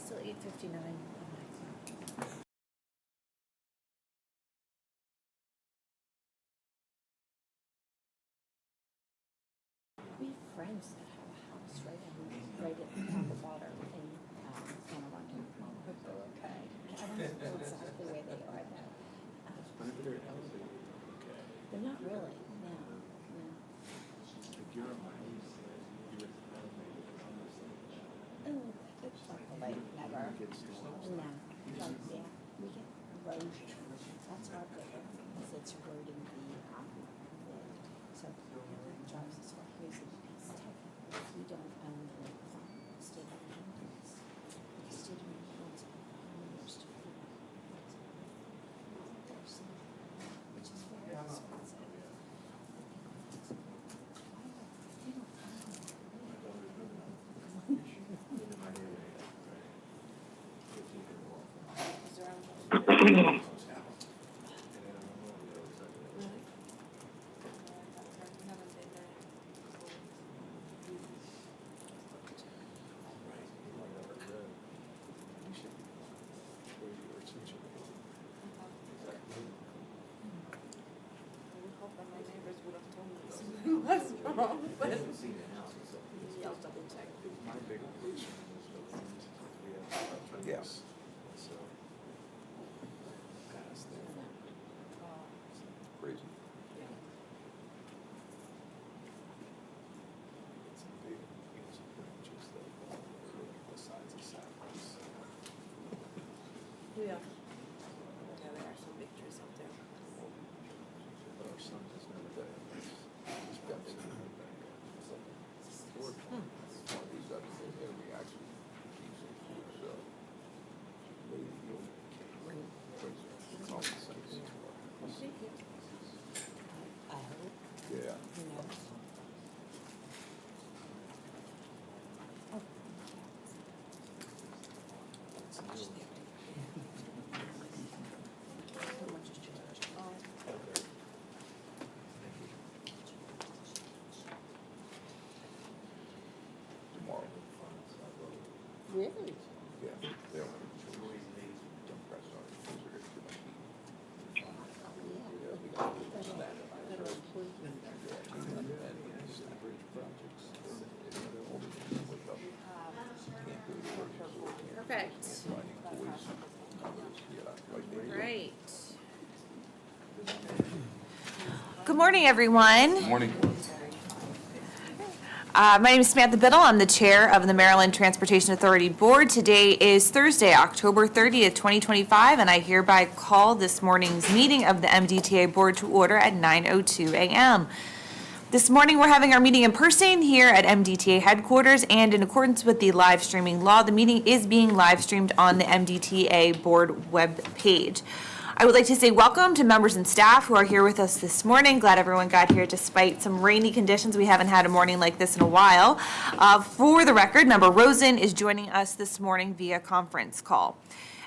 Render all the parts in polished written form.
Still 8:59. We have friends that have a house right at They're not really, no. Oh, it's like never. No, like, yeah, we get erosion. That's our bigger, because it's eroding the wood. So it drives us all crazy because we don't own the state of Maryland. The state of Maryland's owners to put it which is very expensive. They don't Yeah. Crazy. Yeah. Yeah, there are some big trees out there. But our son has never done it. He's got to do it. He's got to say that we actually keep some food, so maybe you'll it's all the same. I hope, Yeah. you know. Oh. Tomorrow. Really? Yeah. They don't Democrats don't consider it too much heat. Yeah, we got to do that. Federal employee. Bridge projects. All the people wake up. Can't go to work. Perfect. Finding boys. Yeah, like they. Right. Good morning, everyone. Morning. My name is Samantha Biddle. I'm the chair of the Maryland Transportation Authority Board. Today is Thursday, October 30th, 2025, and I hereby call this morning's meeting of the MDTA Board to order at 9:02 a.m. This morning, we're having our meeting in person here at MDTA headquarters, and in accordance with the live streaming law, the meeting is being live streamed on the MDTA Board web page. I would like to say welcome to members and staff who are here with us this morning. Glad everyone got here despite some rainy conditions. We haven't had a morning like this in a while. For the record, Member Rosen is joining us this morning via conference call.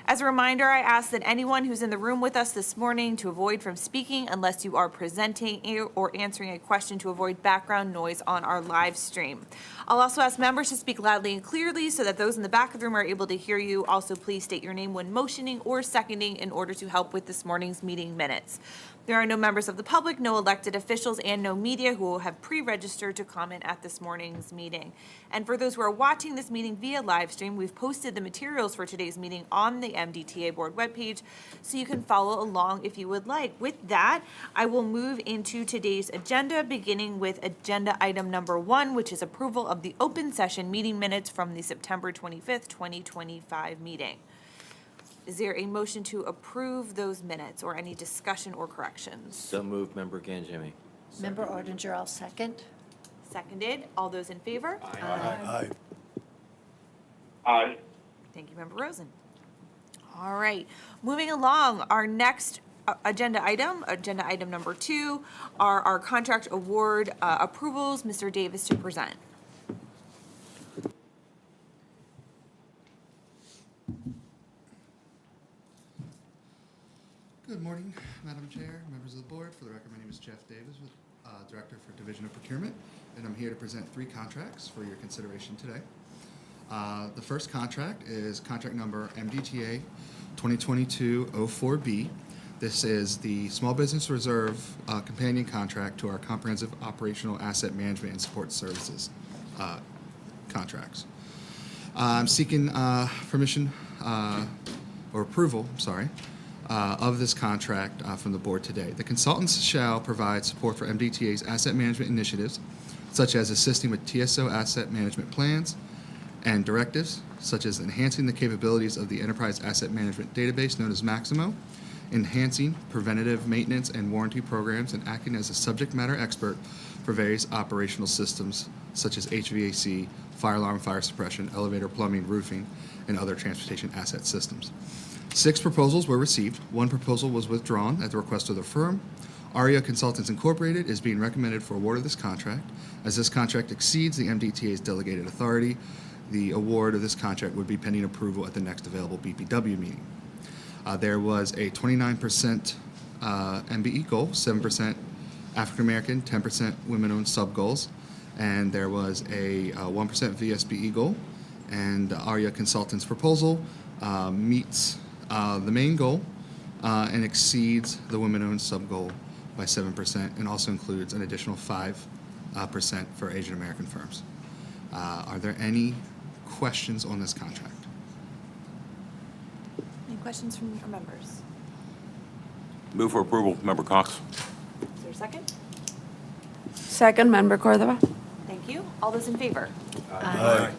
As a reminder, I ask that anyone who's in the room with us this morning to avoid from speaking unless you are presenting or answering a question to avoid background noise on our live stream. I'll also ask members to speak loudly and clearly so that those in the back of the room are able to hear you. Also, please state your name when motioning or seconding in order to help with this morning's meeting minutes. There are no members of the public, no elected officials, and no media who will have pre-registered to comment at this morning's meeting. And for those who are watching this meeting via live stream, we've posted the materials for today's meeting on the MDTA Board webpage, so you can follow along if you would like. With that, I will move into today's agenda, beginning with agenda item number 1, which is approval of the open session meeting minutes from the September 25th, 2025 meeting. Is there a motion to approve those minutes or any discussion or corrections? So moved, Member Ganjemi. Member Ardinger, I'll second. Seconded. All those in favor? Aye. Aye. Thank you, Member Rosen. All right, moving along, our next agenda item number 2, are our contract award approvals. Mr. Davis to present. Good morning, Madam Chair, members of the board. For the record, my name is Jeff Davis, Director for Division of Procurement, and I'm here to present 3 contracts for your consideration today. The first contract is contract number MDTA 2022-04B. This is the Small Business Reserve companion contract to our Comprehensive Operational Asset Management and Support Services contracts. I'm seeking permission or approval, of this contract from the board today. The consultants shall provide support for MDTA's asset management initiatives, such as assisting with TSO asset management plans and directives, such as enhancing the capabilities of the enterprise asset management database known as Maximo, enhancing preventative maintenance and warranty programs, and acting as a subject matter expert for various operational systems such as HVAC, fire alarm, fire suppression, elevator, plumbing, roofing, and other transportation asset systems. 6 proposals were received. 1 proposal was withdrawn at the request of the firm. Arya Consultants Incorporated is being recommended for award of this contract. As this contract exceeds the MDTA's delegated authority, the award of this contract would be pending approval at the next available BPW meeting. There was a 29% MBE goal, 7% African American, 10% women-owned sub-goals, and there was a 1% VSBE goal. And Arya Consultants' proposal meets the main goal and exceeds the women-owned sub-goal by 7%, and also includes an additional 5% for Asian American firms. Are there any questions on this contract? Any questions from our members? Move for approval, Member Cox. Is there a second? Second, Member Cordova? Thank you. All those in favor? Aye.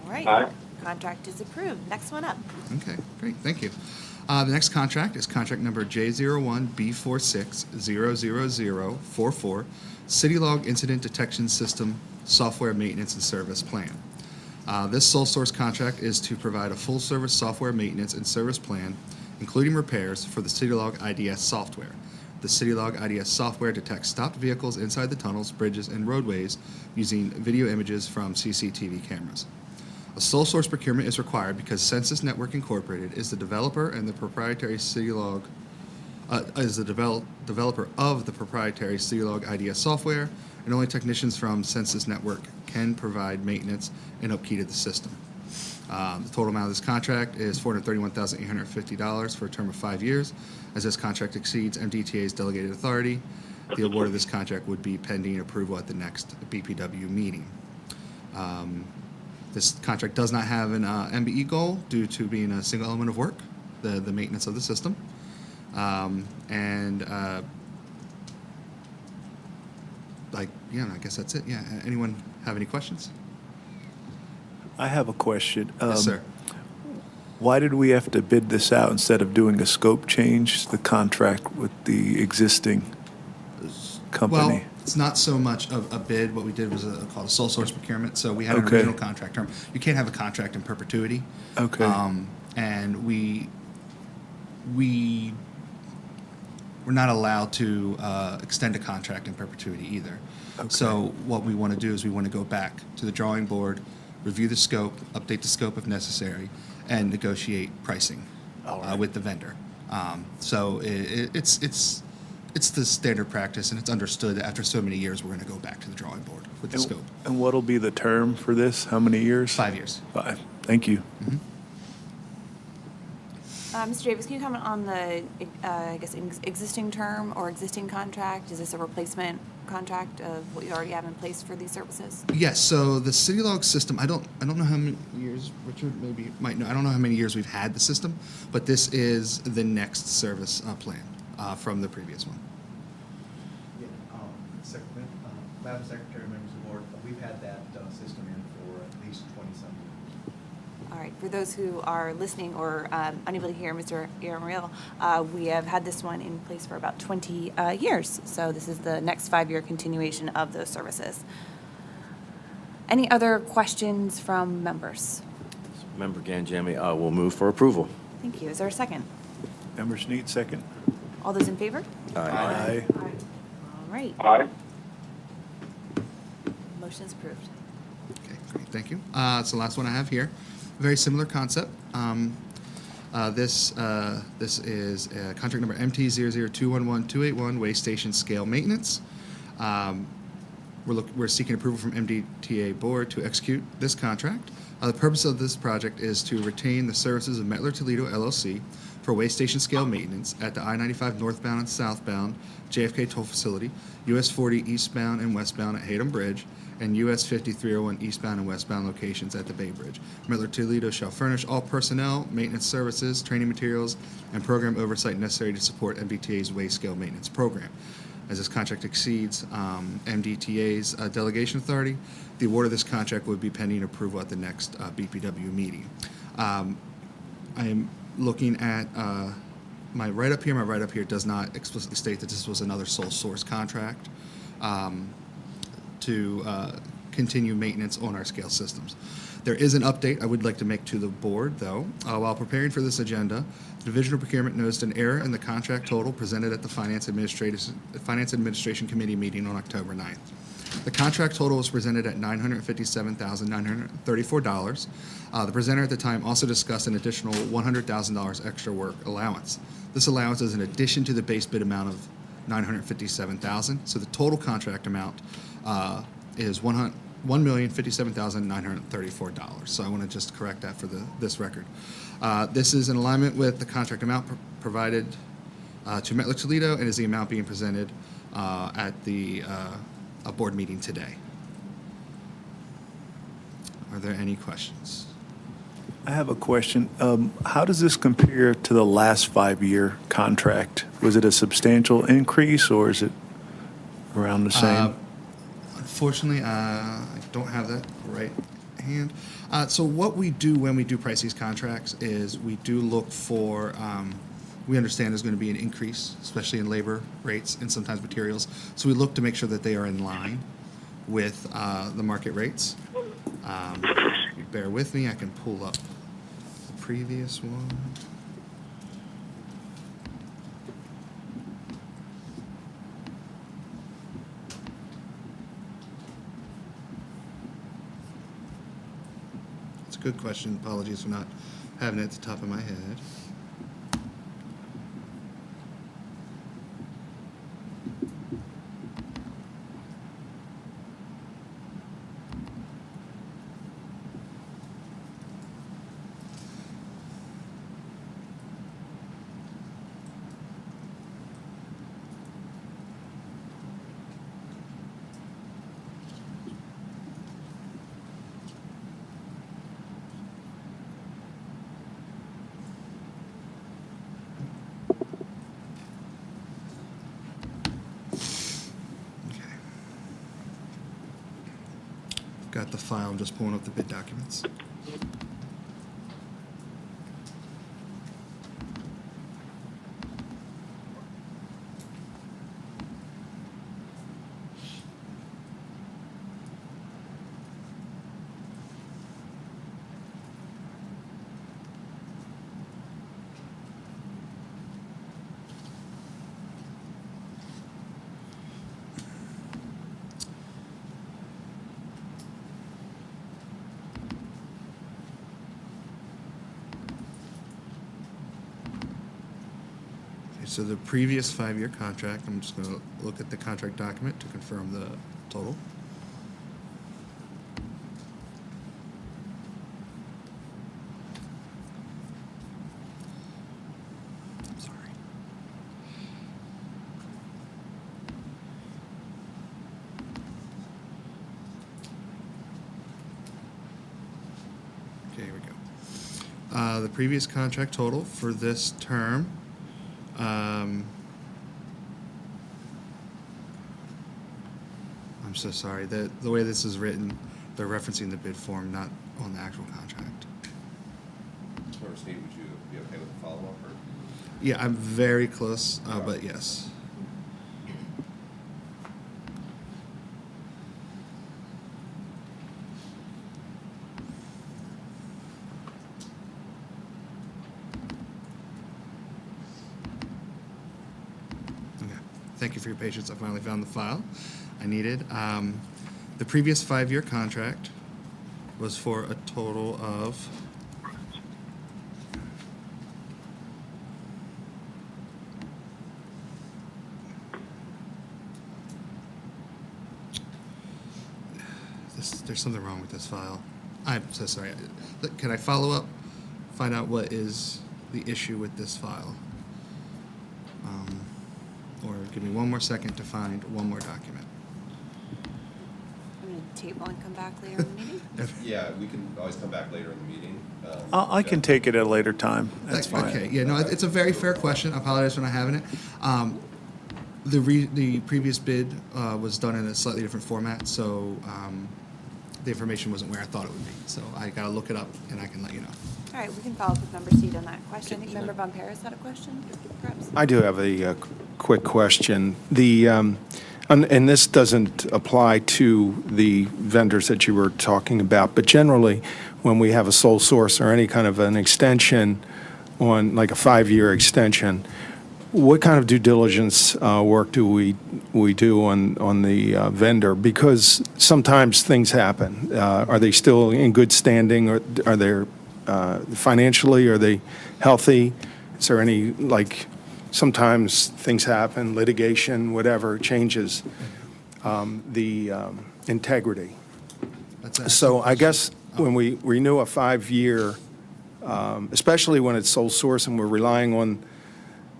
All right. Contract is approved. Next one up. Okay, great, thank you. The next contract is contract number J01B4600044, City Log Incident Detection System Software Maintenance and Service Plan. This sole source contract is to provide a full service software maintenance and service plan, including repairs for the City Log IDS software. The City Log IDS software detects stopped vehicles inside the tunnels, bridges, and roadways using video images from CCTV cameras. A sole source procurement is required because Census Network Incorporated is the developer and the proprietary City Log is the developer of the proprietary City Log IDS software, and only technicians from Census Network can provide maintenance and upkeep of the system. The total amount of this contract is $431,850 for a term of 5 years. As this contract exceeds MDTA's delegated authority, the award of this contract would be pending approval at the next BPW meeting. This contract does not have an MBE goal due to being a single element of work, the maintenance of the system. I guess that's it. Yeah. Anyone have any questions? I have a question. Yes, sir. Why did we have to bid this out instead of doing a scope change, the contract with the existing company? Well, it's not so much of a bid. What we did was called a sole source procurement. So we had an Okay. original contract term. You can't have a contract in perpetuity. Okay. And we were not allowed to extend a contract in perpetuity either. Okay. So what we want to do is we want to go back to the drawing board, review the scope, update the scope if necessary, and negotiate pricing All right. with the vendor. So it's the standard practice, and it's understood that after so many years, we're going to go back to the drawing board with the scope. And what'll be the term for this? How many years? 5 years. 5. Thank you. Mr. Davis, can you comment on the, existing term or existing contract? Is this a replacement contract of what you already have in place for these services? Yes. So the City Log system, I don't know how many years, Richard maybe might know. I don't know how many years we've had the system, but this is the next service plan from the previous one. Yeah, Madam Secretary, members of the board, we've had that system in for at least 20-some years. All right, for those who are listening or unable to hear Mr. Iramaril, we have had this one in place for about 20 years. So this is the next 5-year continuation of those services. Any other questions from members? Member Ganjami will move for approval. Thank you. Is there a second? Member Snead, second. All those in favor? Aye. All right. Motion is approved. Okay, great. Thank you. It's the last one I have here. Very similar concept. This is contract number MT00211-281, Waste Station Scale Maintenance. We're seeking approval from MDTA Board to execute this contract. The purpose of this project is to retain the services of Mettler Toledo LLC for waste station scale maintenance at the I-95 northbound and southbound JFK toll facility, US 40 eastbound and westbound at Haydom Bridge, and US 5301 eastbound and westbound locations at the Bay Bridge. Miller Toledo shall furnish all personnel, maintenance services, training materials, and program oversight necessary to support MDTA's waste scale maintenance program. As this contract exceeds MDTA's delegation authority, the award of this contract would be pending approval at the next BPW meeting. I am looking at my write-up here. My write-up here does not explicitly state that this was another sole source contract to continue maintenance on our scale systems. There is an update I would like to make to the board, though. While preparing for this agenda, the Division of Procurement noticed an error in the contract total presented at the Finance Administration Committee meeting on October 9th. The contract total was presented at $957,934. The presenter at the time also discussed an additional $100,000 extra work allowance. This allowance is in addition to the base bid amount of $957,000, so the total contract amount is $1,057,934. So I want to just correct that for this record. This is in alignment with the contract amount provided to Miller Toledo and is the amount being presented at the a board meeting today. Are there any questions? I have a question. How does this compare to the last 5-year contract? Was it a substantial increase, or is it around the same? Unfortunately, I don't have that right hand. So what we do when we do price these contracts is we do look for, we understand there's going to be an increase, especially in labor rates and sometimes materials. So we look to make sure that they are in line with the market rates. If you bear with me, I can pull up the previous one. It's a good question. Apologies for not having it at the top of my head. Got the file, I'm just pulling up the bid documents. So the previous 5-year contract, I'm just going to look at the contract document to confirm the total. I'm sorry. Okay, here we go. The previous contract total for this term I'm so sorry. The way this is written, they're referencing the bid form, not on the actual contract. Member State, would you be okay with the follow-up? Or? Yeah, I'm very close, but yes. Thank you for your patience. I finally found the file I needed. The previous 5-year contract was for a total of there's something wrong with this file. I'm so sorry. Can I follow up? Find out what is the issue with this file? Or give me one more second to find one more document. I mean, table and come back later in the meeting? Yeah, we can always come back later in the meeting. I can take it at a later time. That's fine. Okay, yeah, no, it's a very fair question. I apologize for not having it. The previous bid was done in a slightly different format, so the information wasn't where I thought it would be. So I got to look it up, and I can let you know. All right, we can follow up with Member Seed on that question. I think Member Von Paris had a question, perhaps? I do have a quick question. And this doesn't apply to the vendors that you were talking about, but generally, when we have a sole source or any kind of an extension on, like a 5-year extension, what kind of due diligence work do we do on the vendor? Because sometimes things happen. Are they still in good standing, or are they financially, are they healthy? Is there any, like, sometimes things happen, litigation, whatever, changes the integrity. So I guess when we renew a 5-year, especially when it's sole source and we're relying on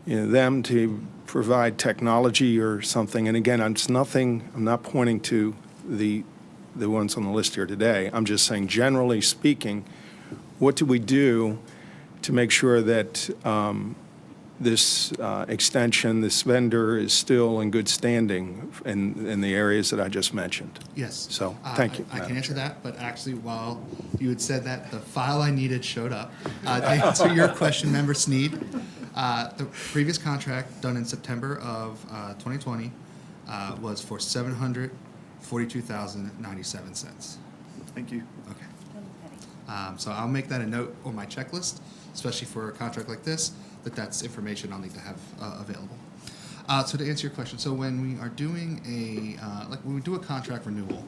them to provide technology or something, and again, I'm not pointing to the ones on the list here today. I'm just saying, generally speaking, what do we do to make sure that this extension, this vendor is still in good standing in the areas that I just mentioned? Yes. So, thank you. I can answer that, but actually, while you had said that, the file I needed showed up. To answer your question, Member Sneed, the previous contract done in September of 2020 was for $742,097. Thank you. Okay. So I'll make that a note on my checklist, especially for a contract like this, that's information I'll need to have available. So to answer your question, so when we are doing when we do a contract renewal,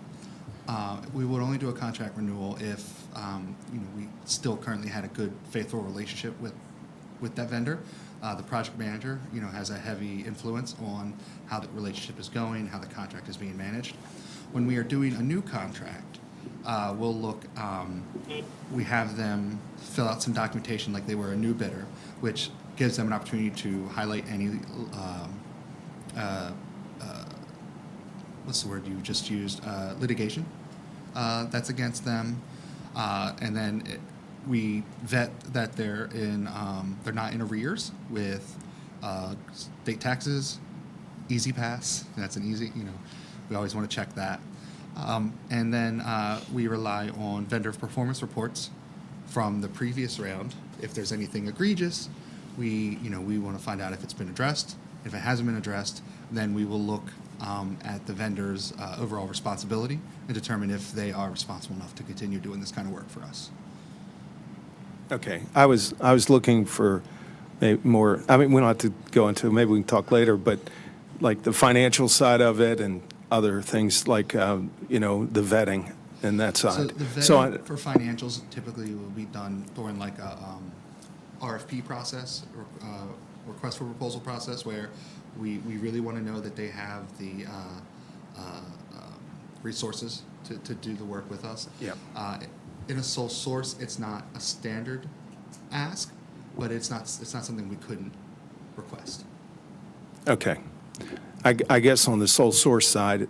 we would only do a contract renewal if we still currently had a good, faithful relationship with that vendor. The project manager, has a heavy influence on how the relationship is going, how the contract is being managed. When we are doing a new contract, we'll look, we have them fill out some documentation like they were a new bidder, which gives them an opportunity to highlight any, what's the word you just used, litigation that's against them. And then we vet that they're not in arrears with state taxes, Easy Pass. That's an easy, we always want to check that. And then we rely on vendor performance reports from the previous round. If there's anything egregious, we want to find out if it's been addressed. If it hasn't been addressed, then we will look at the vendor's overall responsibility and determine if they are responsible enough to continue doing this kind of work for us. Okay, I was looking for maybe more. I mean, we don't have to go into. Maybe we can talk later, but like the financial side of it and other things like the vetting and that side. So the vetting for financials typically will be done during like a RFP process or request for proposal process, where we really want to know that they have the resources to do the work with us. Yeah. In a sole source, it's not a standard ask, but it's not something we couldn't request. Okay. I guess on the sole source side,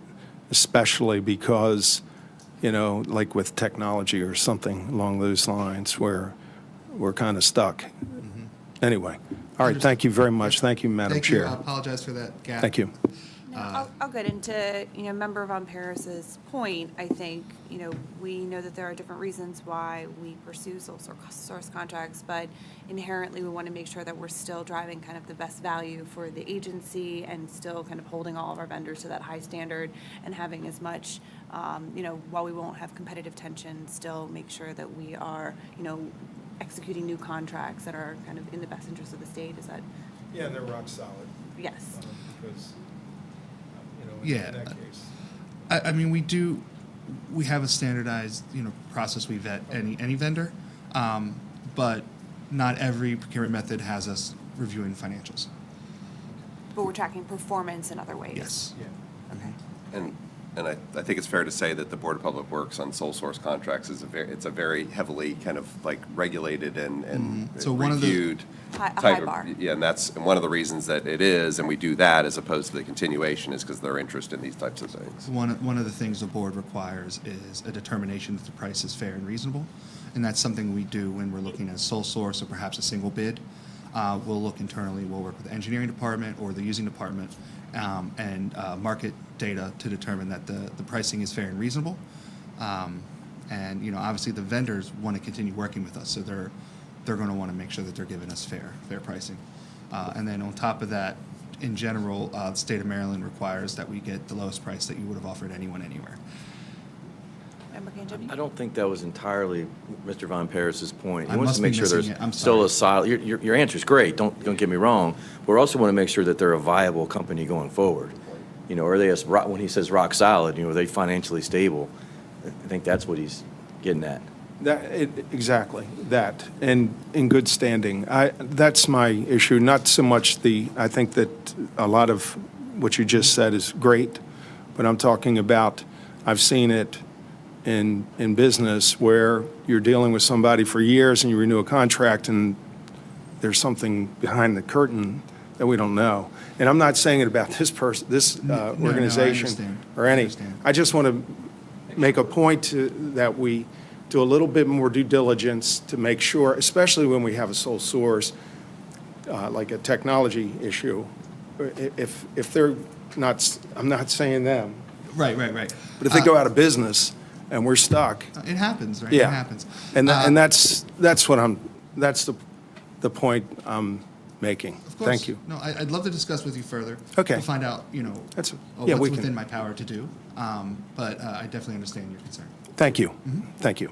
especially because, like with technology or something along those lines, where we're kind of stuck. Mm-hmm. Anyway, all right, thank you very much. Thank you, Madam Chair. I apologize for that gap. Thank you. No, I'll get into, Member Von Paris's point. I think, we know that there are different reasons why we pursue sole source contracts, but inherently we want to make sure that we're still driving kind of the best value for the agency and still kind of holding all of our vendors to that high standard and having as much, while we won't have competitive tension, still make sure that we are, executing new contracts that are kind of in the best interest of the state. Is that? Yeah, they're rock solid. Yes. Because, Yeah. in that case. I mean, we have a standardized, process we vet any vendor, but not every procurement method has us reviewing financials. But we're tracking performance in other ways. Yes. Yeah. Okay. and I think it's fair to say that the Board of Public Works on sole source contracts is it's a very heavily kind of like regulated and So one of the- reviewed High type bar. of, yeah, and that's one of the reasons that it is, and we do that as opposed to the continuation is because their interest in these types of things. One of the things the board requires is a determination that the price is fair and reasonable, and that's something we do when we're looking at sole source or perhaps a single bid. We'll look internally, we'll work with the engineering department or the using department and market data to determine that the pricing is fair and reasonable. And, you know, obviously the vendors want to continue working with us, so they're going to want to make sure that they're giving us fair pricing. And then on top of that, in general, the state of Maryland requires that we get the lowest price that you would have offered anyone anywhere. Member Ganjami? I don't think that was entirely Mr. Von Paris's point. I He wants must to be make sure missing there's it. I'm still a sorry. solid, your answer's great, don't get me wrong. But we also want to make sure that they're a viable company going forward. You know, are they, when he says rock solid, you know, are they financially stable? I think that's what he's getting at. Exactly, that, and in good standing. That's my issue, not so much I think that a lot of what you just said is great, but I'm talking about, I've seen it in business where you're dealing with somebody for years and you renew a contract and there's something behind the curtain that we don't know. And I'm not saying it about this person, this I organization understand. or I any. understand. I just want to make a point that we do a little bit more due diligence to make sure, especially when we have a sole source, like a technology issue. If they're not, I'm not saying them, Right. but if they go out of business and we're stuck, It happens, right? yeah. It happens. And that's the point I'm making. Of course. Thank you. No, I'd love to discuss with you further. Okay. To find out, you know, That's- what's yeah, we can- within my power to do. But I definitely understand your concern. Thank you. Thank you.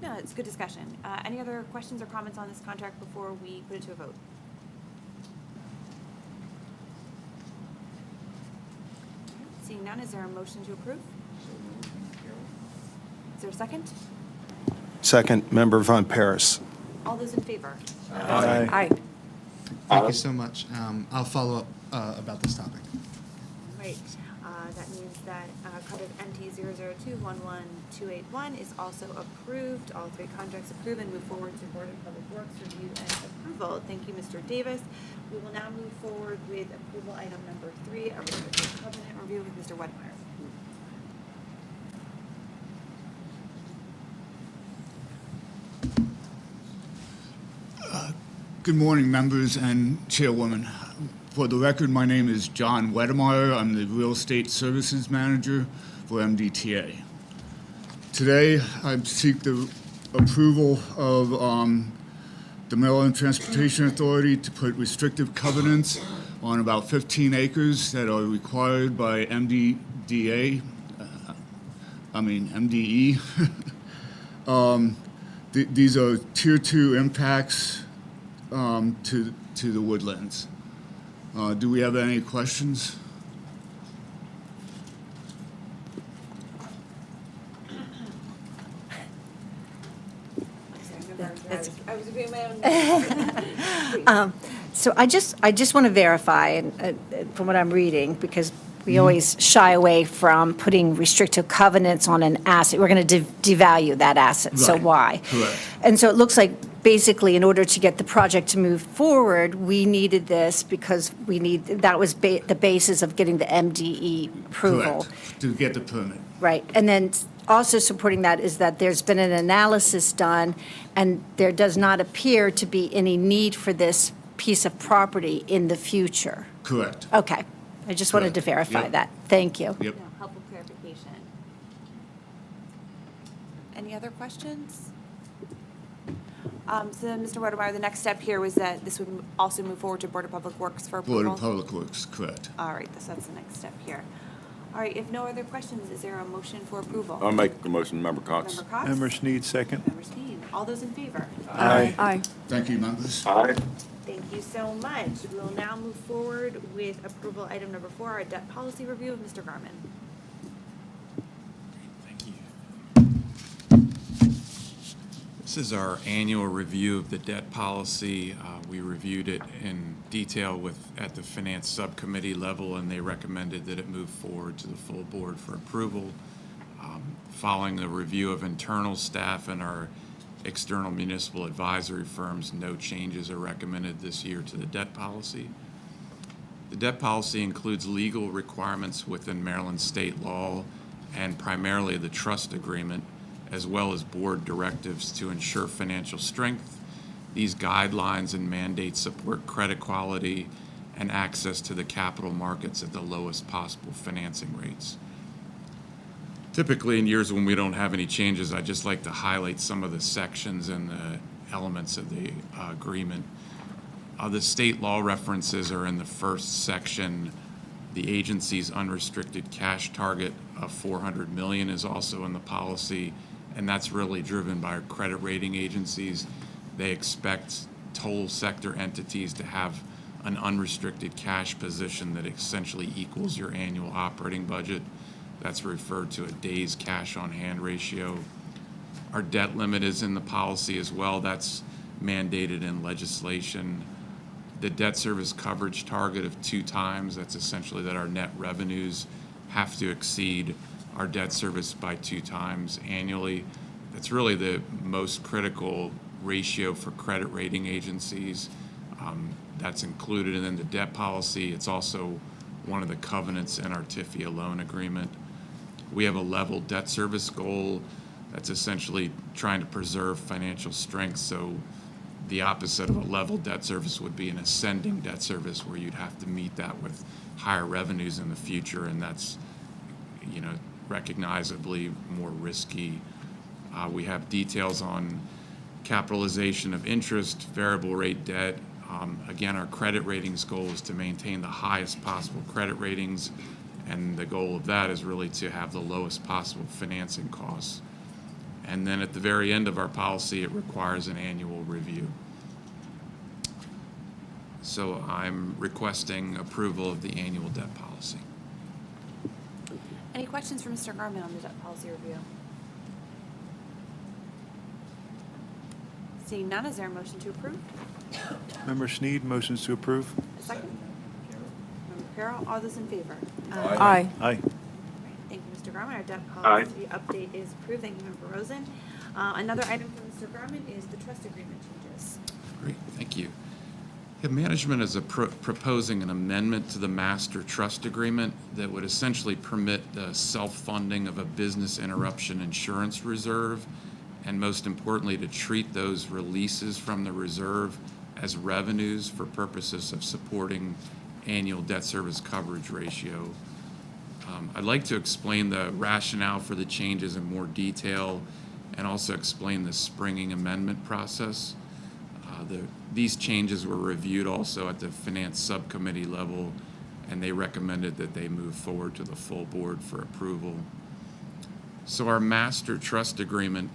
No, it's good discussion. Any other questions or comments on this contract before we put it to a vote? Seeing none, is there a motion to approve? Is there a second? Second, Member Von Paris. All those in favor? Aye. Thank you so much. I'll follow up about this topic. Right, that means that code of MT 002-11281 is also approved. All three contracts approved and move forward to Board of Public Works review and approval. Thank you, Mr. Davis. We will now move forward with approval item number 3, a restrictive covenant review with Mr. Wedmeyer. Good morning, members and Chairwoman. For the record, my name is John Wedemeyer. I'm the Real Estate Services Manager for MDTA. Today, I seek the approval of the Maryland Transportation Authority to put restrictive covenants on about 15 acres that are required by MDTA, MDE. These are Tier 2 impacts to the woodlands. Do we have any questions? I was doing my own. So I just want to verify, and from what I'm reading, because we always shy away from putting restrictive covenants on an asset. We're going to devalue that asset, so Right. why? Correct. And so it looks like basically in order to get the project to move forward, we needed this because that was the basis of getting the MDE approval. Correct, to get the permit. Right, and then also supporting that is that there's been an analysis done, and there does not appear to be any need for this piece of property in the future. Correct. Okay, I just wanted to Correct. verify Yep. that. Thank you. Yep. No, helpful clarification. Any other questions? So then, Mr. Wedemeyer, the next step here was that this would also move forward to Board of Public Works for approval? Board of Public Works, correct. All right, so that's the next step here. All right, if no other questions, is there a motion for approval? I'll make a motion, Member Cox. Member Cox? Member Sneed, second. Member Steen. All those in favor? Aye. Thank you, members. Thank you so much. We will now move forward with approval item number 4, our debt policy review of Mr. Garman. This is our annual review of the debt policy. We reviewed it in detail at the finance subcommittee level, and they recommended that it move forward to the full board for approval. Following the review of internal staff and our external municipal advisory firms, no changes are recommended this year to the debt policy. The debt policy includes legal requirements within Maryland state law and primarily the trust agreement, as well as board directives to ensure financial strength. These guidelines and mandates support credit quality and access to the capital markets at the lowest possible financing rates. Typically, in years when we don't have any changes, I'd just like to highlight some of the sections and the elements of the agreement. The state law references are in the first section. The agency's unrestricted cash target of $400 million is also in the policy, and that's really driven by our credit rating agencies. They expect toll sector entities to have an unrestricted cash position that essentially equals your annual operating budget. That's referred to a days cash on hand ratio. Our debt limit is in the policy as well. That's mandated in legislation. The debt service coverage target of 2 times, that's essentially that our net revenues have to exceed our debt service by 2 times annually. That's really the most critical ratio for credit rating agencies. That's included in the debt policy. It's also one of the covenants in our TIFIA loan agreement. We have a level debt service goal that's essentially trying to preserve financial strength. So the opposite of a level debt service would be an ascending debt service, where you'd have to meet that with higher revenues in the future, and that's, recognizably more risky. We have details on capitalization of interest, variable rate debt. Again, our credit ratings goal is to maintain the highest possible credit ratings, and the goal of that is really to have the lowest possible financing costs. And then at the very end of our policy, it requires an annual review. So I'm requesting approval of the annual debt policy. Any questions for Mr. Garman on the debt policy review? Seeing none, is there a motion to approve? Member Sneed, motions to approve. A second? Member Carroll, all those in favor? Aye. Aye. Thank you, Mr. Garman. Our debt policy update is approved. Thank you, Member Rosen. Another item from Mr. Garman is the trust agreement changes. Great, thank you. Yeah, management is proposing an amendment to the master trust agreement that would essentially permit the self-funding of a business interruption insurance reserve, and most importantly, to treat those releases from the reserve as revenues for purposes of supporting annual debt service coverage ratio. I'd like to explain the rationale for the changes in more detail and also explain the springing amendment process. These changes were reviewed also at the finance subcommittee level, and they recommended that they move forward to the full board for approval. So our master trust agreement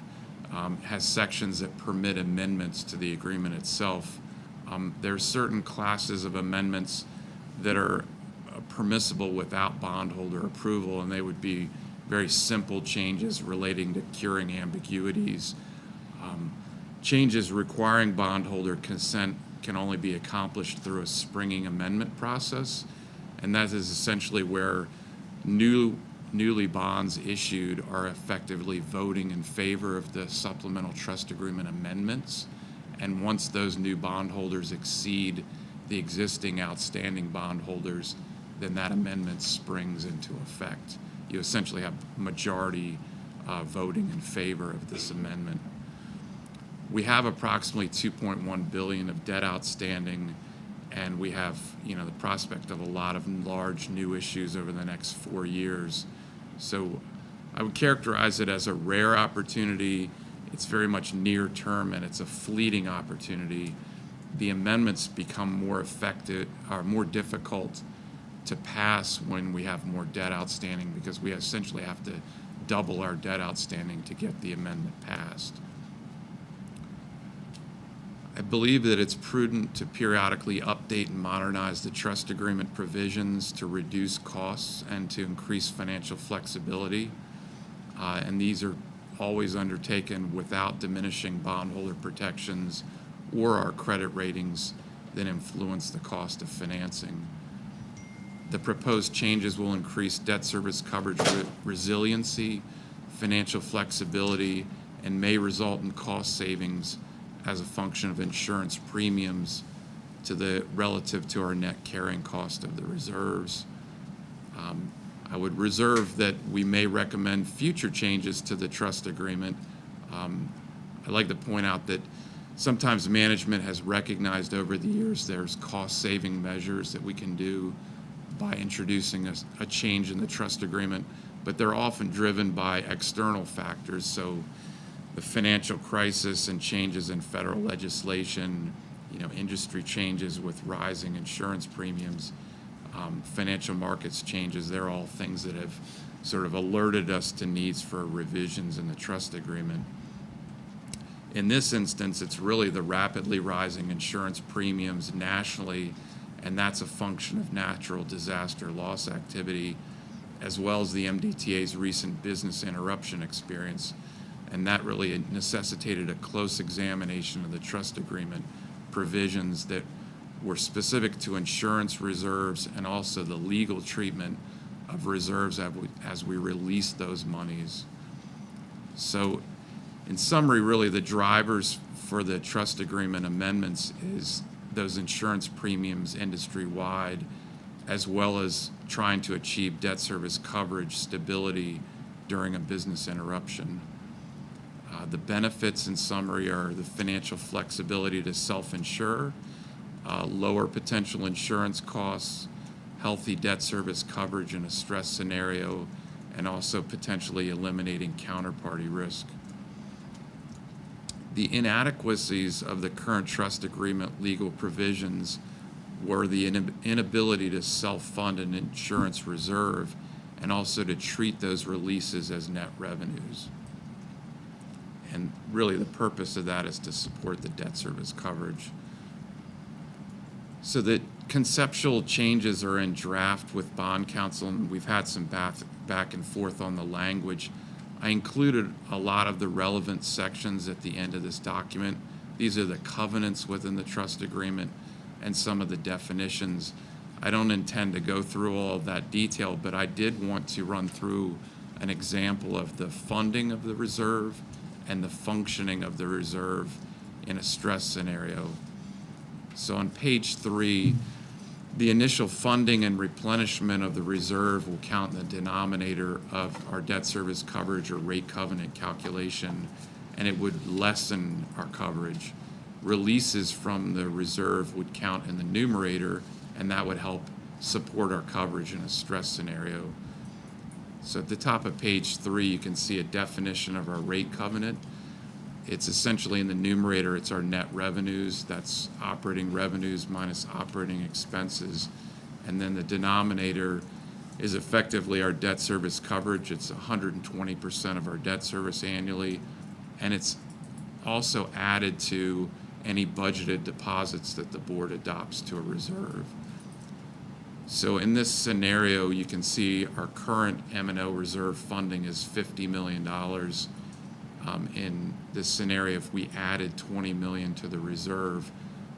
has sections that permit amendments to the agreement itself. There are certain classes of amendments that are permissible without bondholder approval, and they would be very simple changes relating to curing ambiguities. Changes requiring bondholder consent can only be accomplished through a springing amendment process, and that is essentially where newly bonds issued are effectively voting in favor of the supplemental trust agreement amendments. And once those new bondholders exceed the existing outstanding bondholders, then that amendment springs into effect. You essentially have majority voting in favor of this amendment. We have approximately $2.1 billion of debt outstanding, and we have, the prospect of a lot of large new issues over the next 4 years. So I would characterize it as a rare opportunity. It's very much near term, and it's a fleeting opportunity. The amendments become more effective, or more difficult to pass when we have more debt outstanding, because we essentially have to double our debt outstanding to get the amendment passed. I believe that it's prudent to periodically update and modernize the trust agreement provisions to reduce costs and to increase financial flexibility. And these are always undertaken without diminishing bondholder protections or our credit ratings that influence the cost of financing. The proposed changes will increase debt service coverage resiliency, financial flexibility, and may result in cost savings as a function of insurance premiums relative to our net carrying cost of the reserves. I would reserve that we may recommend future changes to the trust agreement. I'd like to point out that sometimes management has recognized over the years there's cost-saving measures that we can do by introducing a change in the trust agreement, but they're often driven by external factors. So the financial crisis and changes in federal legislation, industry changes with rising insurance premiums, financial markets changes, they're all things that have sort of alerted us to needs for revisions in the trust agreement. In this instance, it's really the rapidly rising insurance premiums nationally, and that's a function of natural disaster loss activity, as well as the MDTA's recent business interruption experience. And that really necessitated a close examination of the trust agreement provisions that were specific to insurance reserves and also the legal treatment of reserves as we release those monies. So in summary, really the drivers for the trust agreement amendments is those insurance premiums industry-wide, as well as trying to achieve debt service coverage stability during a business interruption. The benefits in summary are the financial flexibility to self-insure, lower potential insurance costs, healthy debt service coverage in a stress scenario, and also potentially eliminating counterparty risk. The inadequacies of the current trust agreement legal provisions were the inability to self-fund an insurance reserve and also to treat those releases as net revenues. And really the purpose of that is to support the debt service coverage. So the conceptual changes are in draft with bond counsel, and we've had some back and forth on the language. I included a lot of the relevant sections at the end of this document. These are the covenants within the trust agreement and some of the definitions. I don't intend to go through all of that detail, but I did want to run through an example of the funding of the reserve and the functioning of the reserve in a stress scenario. So on page 3, the initial funding and replenishment of the reserve will count in the denominator of our debt service coverage or rate covenant calculation, and it would lessen our coverage. Releases from the reserve would count in the numerator, and that would help support our coverage in a stress scenario. So at the top of page 3, you can see a definition of our rate covenant. It's essentially in the numerator, it's our net revenues. That's operating revenues minus operating expenses. And then the denominator is effectively our debt service coverage. It's 120% of our debt service annually. And it's also added to any budgeted deposits that the board adopts to a reserve. So in this scenario, you can see our current M&O reserve funding is $50 million. In this scenario, if we added $20 million to the reserve,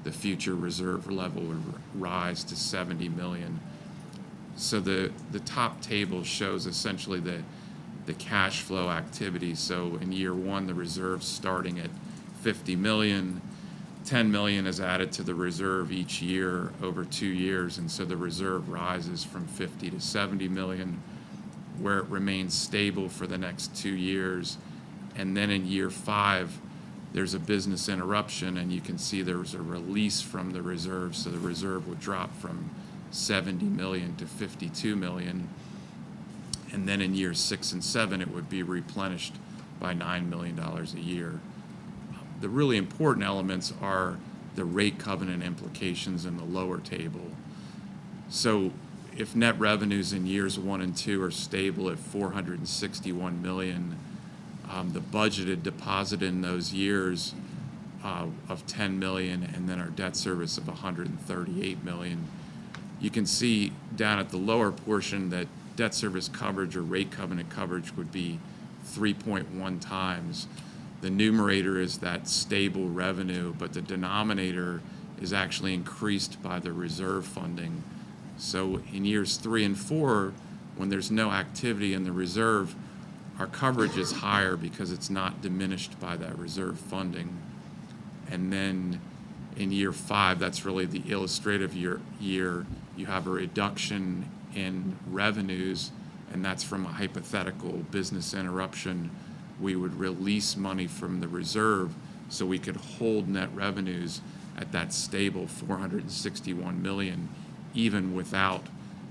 the future reserve level would rise to $70 million. So the top table shows essentially the cash flow activity. So in year 1, the reserve's starting at $50 million. $10 million is added to the reserve each year over 2 years, and so the reserve rises from 50 to 70 million, where it remains stable for the next 2 years. And then in year 5, there's a business interruption, and you can see there's a release from the reserve, so the reserve would drop from 70 million to 52 million. And then in years 6 and 7, it would be replenished by $9 million a year. The really important elements are the rate covenant implications in the lower table. So if net revenues in years 1 and 2 are stable at 461 million, the budgeted deposit in those years of 10 million, and then our debt service of 138 million, you can see down at the lower portion that debt service coverage or rate covenant coverage would be 3.1 times. The numerator is that stable revenue, but the denominator is actually increased by the reserve funding. So in years 3 and 4, when there's no activity in the reserve, our coverage is higher because it's not diminished by that reserve funding. And then in year 5, that's really the illustrative year, you have a reduction in revenues, and that's from a hypothetical business interruption. We would release money from the reserve so we could hold net revenues at that stable 461 million, even without,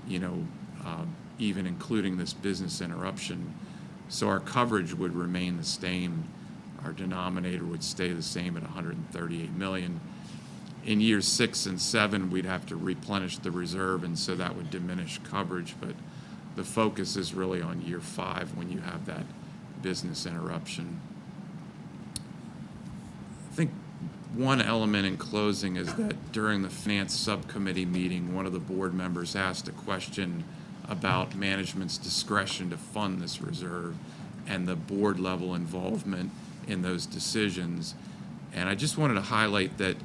even including this business interruption. So our coverage would remain the same. Our denominator would stay the same at 138 million. In years 6 and 7, we'd have to replenish the reserve, and so that would diminish coverage. But the focus is really on year 5 when you have that business interruption. I think one element in closing is that during the finance subcommittee meeting, one of the board members asked a question about management's discretion to fund this reserve and the board level involvement in those decisions. And I just wanted to highlight that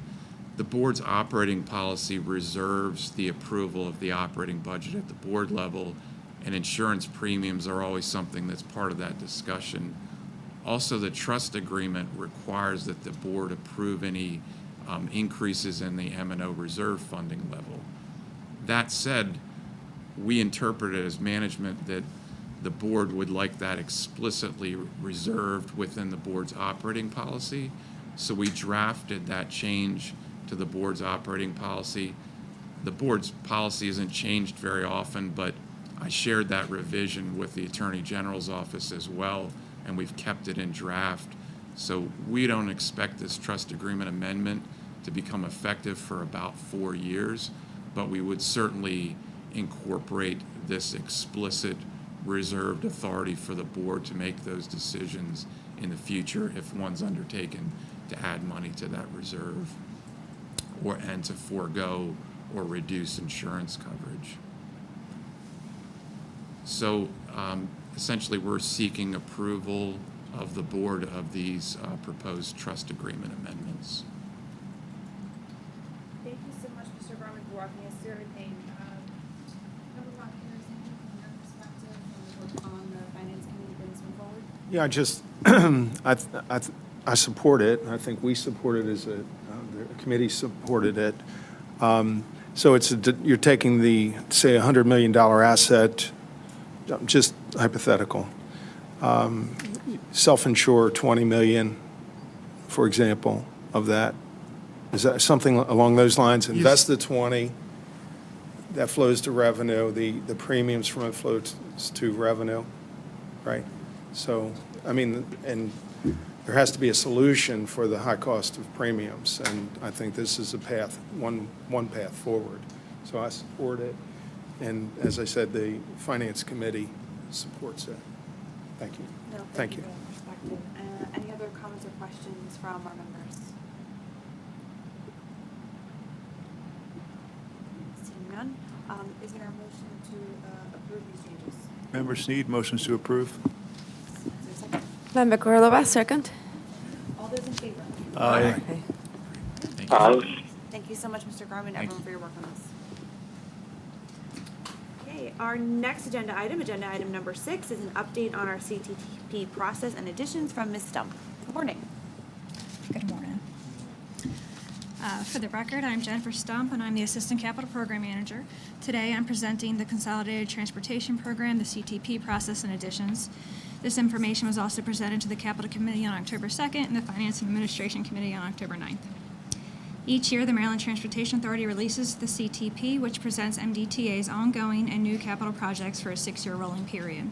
the board's operating policy reserves the approval of the operating budget at the board level, and insurance premiums are always something that's part of that discussion. Also, the trust agreement requires that the board approve any increases in the M&O reserve funding level. That said, we interpret it as management that the board would like that explicitly reserved within the board's operating policy. So we drafted that change to the board's operating policy. The board's policy isn't changed very often, but I shared that revision with the Attorney General's office as well, and we've kept it in draft. So we don't expect this trust agreement amendment to become effective for about 4 years, but we would certainly incorporate this explicit reserved authority for the board to make those decisions in the future if one's undertaken to add money to that reserve and to forego or reduce insurance coverage. So essentially we're seeking approval of the board of these proposed trust agreement amendments. Thank you so much, Mr. Gorman, for walking us through everything. Member Rock, is there anything from your perspective on the finance committee that is moving forward? Yeah, I support it. I think we support it as the committee supported it. So you're taking the, say, $100 million asset, just hypothetical, self-insure 20 million, for example, of that. Is that something along those lines? Invest the 20, that flows to revenue. The premiums from it flows to revenue, right? So, I mean, and there has to be a solution for the high cost of premiums, and I think this is a path, one path forward. So I support it, and as I said, the Finance Committee supports it. Thank you. No, Thank you. for that perspective. Any other comments or questions from our members? Seeing none, is there a motion to approve these changes? Member Sneed, motions to approve. Is there a second? Member Korolova, second. All those in favor? Aye. Okay. Thank you. Thank you so much, Mr. Garman, Thank everyone, for your work on this. Okay, our next agenda item number 6, is an update on our CTP process and additions from Ms. Stump. Good morning. Good morning. For the record, I'm Jennifer Stump, and I'm the Assistant Capital Program Manager. Today, I'm presenting the Consolidated Transportation Program, the CTP process and additions. This information was also presented to the Capital Committee on October 2nd and the Finance and Administration Committee on October 9th. Each year, the Maryland Transportation Authority releases the CTP, which presents MDTA's ongoing and new capital projects for a 6-year rolling period.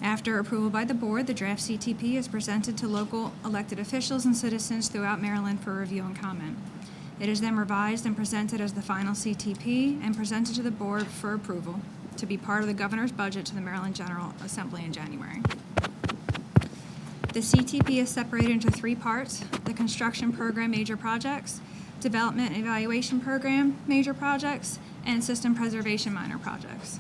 After approval by the board, the draft CTP is presented to local elected officials and citizens throughout Maryland for review and comment. It is then revised and presented as the final CTP and presented to the board for approval to be part of the governor's budget to the Maryland General Assembly in January. The CTP is separated into 3 parts: the construction program major projects, development and evaluation program major projects, and system preservation minor projects.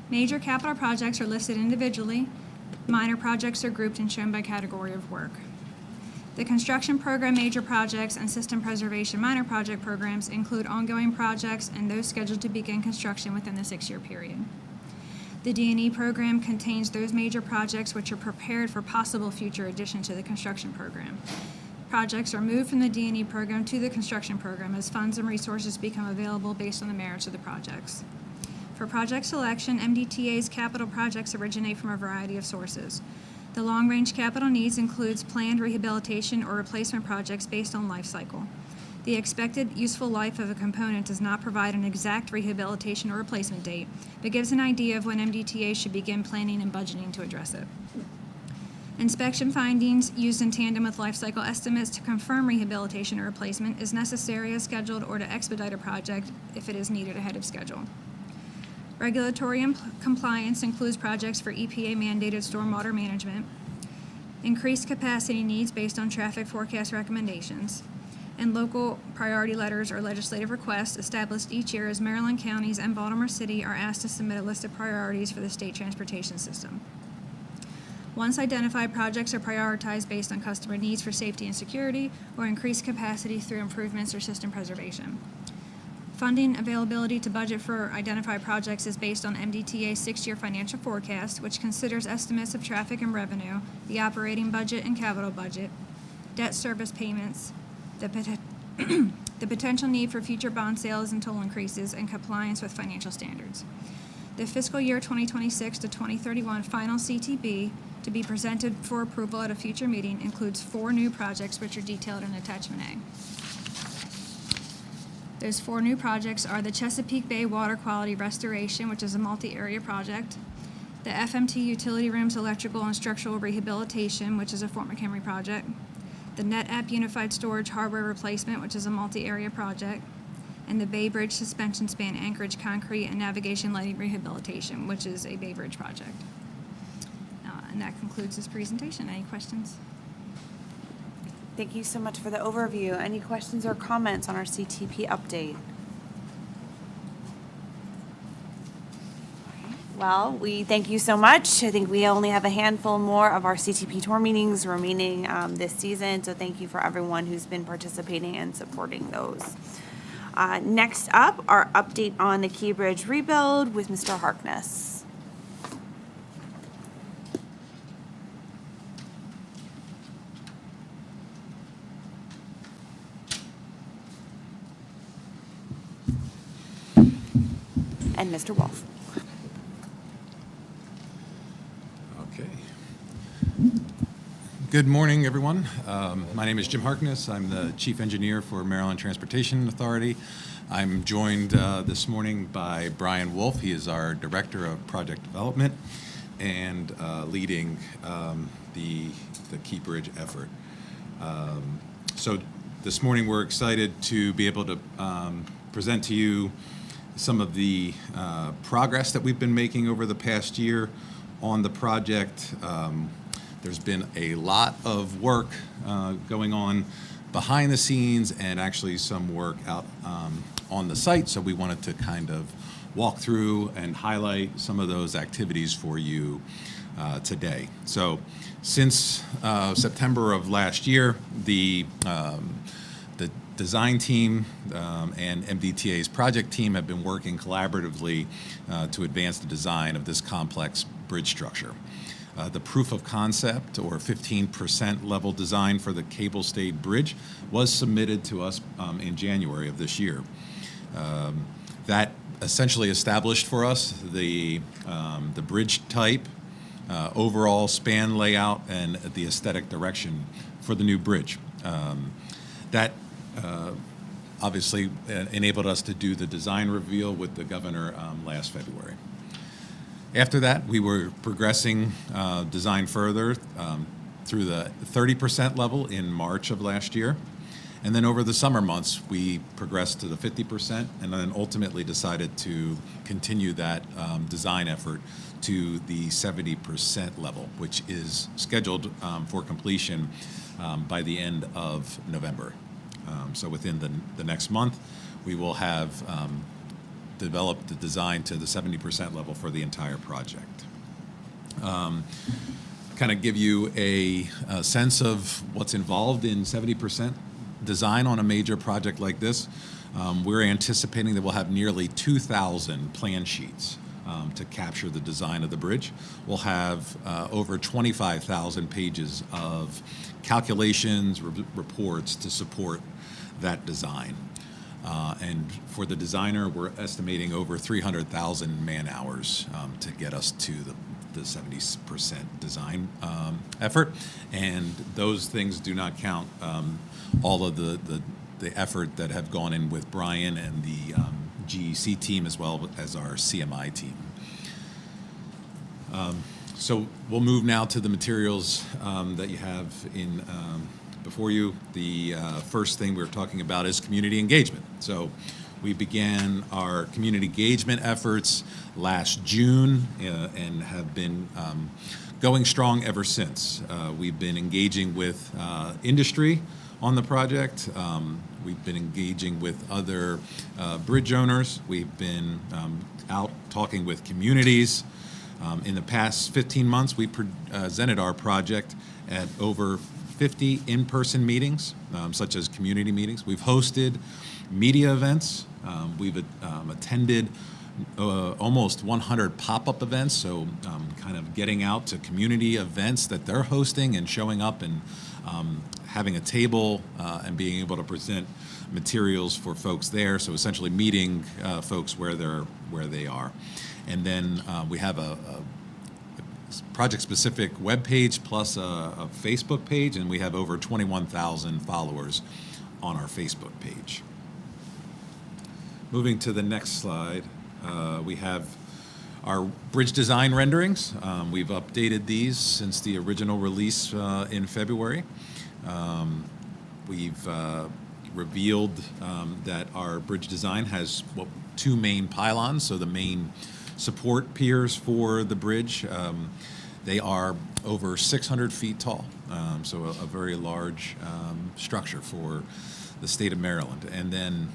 Major capital projects are listed individually. Minor projects are grouped and shown by category of work. The construction program major projects and system preservation minor project programs include ongoing projects and those scheduled to begin construction within the 6-year period. The D&E program contains those major projects which are prepared for possible future addition to the construction program. Projects are moved from the D&E program to the construction program as funds and resources become available based on the merits of the projects. For project selection, MDTA's capital projects originate from a variety of sources. The long-range capital needs includes planned rehabilitation or replacement projects based on life cycle. The expected useful life of a component does not provide an exact rehabilitation or replacement date, but gives an idea of when MDTA should begin planning and budgeting to address it. Inspection findings used in tandem with life cycle estimates to confirm rehabilitation or replacement is necessary as scheduled or to expedite a project if it is needed ahead of schedule. Regulatory compliance includes projects for EPA-mandated stormwater management, increased capacity needs based on traffic forecast recommendations, and local priority letters or legislative requests established each year as Maryland counties and Baltimore City are asked to submit a list of priorities for the state transportation system. Once identified, projects are prioritized based on customer needs for safety and security or increased capacity through improvements or system preservation. Funding availability to budget for identified projects is based on MDTA's 6-year financial forecast, which considers estimates of traffic and revenue, the operating budget and capital budget, debt service payments, the potential need for future bond sales and toll increases, and compliance with financial standards. The fiscal year 2026 to 2031 final CTB to be presented for approval at a future meeting includes 4 new projects which are detailed in Attachment A. Those 4 new projects are the Chesapeake Bay Water Quality Restoration, which is a multi-area project, the FMT Utility Rooms Electrical and Structural Rehabilitation, which is a Fort McHenry project, the NetApp Unified Storage Hardware Replacement, which is a multi-area project, and the Bay Bridge Suspension Span Anchorage Concrete and Navigation Lighting Rehabilitation, which is a Bay Bridge project. And that concludes this presentation. Any questions? Thank you so much for the overview. Any questions or comments on our CTP update? Well, we thank you so much. I think we only have a handful more of our CTP tour meetings remaining this season, so thank you for everyone who's been participating and supporting those. Next up, our update on the Keybridge rebuild with Mr. Harkness. And Mr. Wolf. Okay. Good morning, everyone. My name is Jim Harkness. I'm the Chief Engineer for Maryland Transportation Authority. I'm joined this morning by Brian Wolf. He is our Director of Project Development and leading the Keybridge effort. So this morning we're excited to be able to present to you some of the progress that we've been making over the past year on the project. There's been a lot of work going on behind the scenes and actually some work out on the site, so we wanted to kind of walk through and highlight some of those activities for you today. So since September of last year, the design team and MDTA's project team have been working collaboratively to advance the design of this complex bridge structure. The proof of concept, or 15% level design for the cable-stayed bridge, was submitted to us in January of this year. That essentially established for us the bridge type, overall span layout, and the aesthetic direction for the new bridge. That obviously enabled us to do the design reveal with the governor last February. After that, we were progressing design further through the 30% level in March of last year. And then over the summer months, we progressed to the 50% and then ultimately decided to continue that design effort to the 70% level, which is scheduled for completion by the end of November. So within the next month, we will have develop the design to the 70% level for the entire project. Kind of give you a sense of what's involved in 70% design on a major project like this. We're anticipating that we'll have nearly 2,000 plan sheets to capture the design of the bridge. We'll have over 25,000 pages of calculations, reports to support that design. And for the designer, we're estimating over 300,000 man-hours to get us to the 70% design effort. And those things do not count all of the effort that have gone in with Brian and the GEC team, as well as our CMI team. So we'll move now to the materials that you have in before you. The first thing we're talking about is community engagement. So we began our community engagement efforts last June and have been going strong ever since. We've been engaging with industry on the project. We've been engaging with other bridge owners. We've been out talking with communities. In the past 15 months, we presented our project at over 50 in-person meetings, such as community meetings. We've hosted media events. We've attended almost 100 pop-up events, so kind of getting out to community events that they're hosting and showing up and having a table and being able to present materials for folks there. So essentially meeting folks where they are. And then we have a project-specific web page plus a Facebook page, and we have over 21,000 followers on our Facebook page. Moving to the next slide, we have our bridge design renderings. We've updated these since the original release in February. We've revealed that our bridge design has two main pylons, so the main support piers for the bridge. They are over 600 feet tall, so a very large structure for the state of Maryland. And then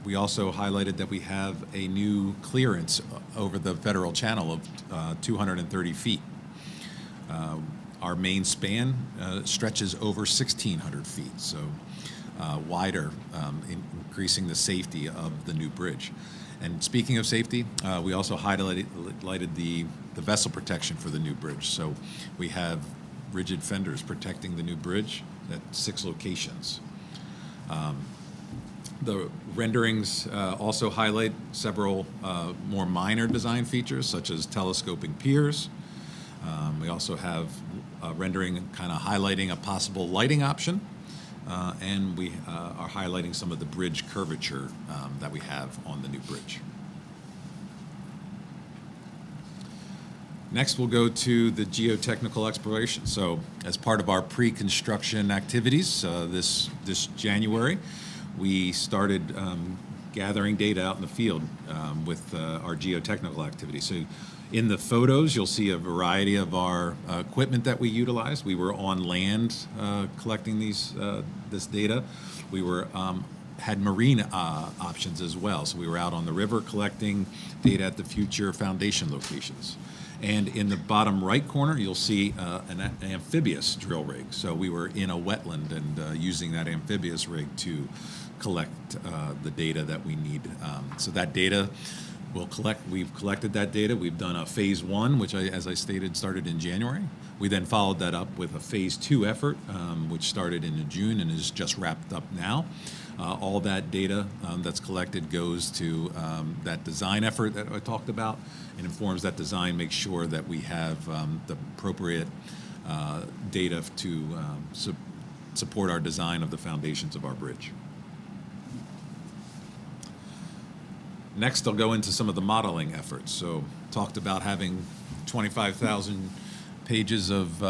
we also highlighted that we have a new clearance over the federal channel of 230 feet. Our main span stretches over 1,600 feet, so wider, increasing the safety of the new bridge. And speaking of safety, we also highlighted the vessel protection for the new bridge. So we have rigid fenders protecting the new bridge at 6 locations. The renderings also highlight several more minor design features, such as telescoping piers. We also have a rendering kind of highlighting a possible lighting option. And we are highlighting some of the bridge curvature that we have on the new bridge. Next, we'll go to the geotechnical exploration. So as part of our pre-construction activities this January, we started gathering data out in the field with our geotechnical activity. So in the photos, you'll see a variety of our equipment that we utilize. We were on land collecting this data. We were had marine options as well. So we were out on the river collecting data at the future foundation locations. And in the bottom right corner, you'll see an amphibious drill rig. So we were in a wetland and using that amphibious rig to collect the data that we need. So that data we've collected that data. We've done a phase 1, which as I stated, started in January. We then followed that up with a phase 2 effort, which started in June and is just wrapped up now. All that data that's collected goes to that design effort that I talked about and informs that design, makes sure that we have the appropriate data to support our design of the foundations of our bridge. Next, I'll go into some of the modeling efforts. So, talked about having 25,000 pages of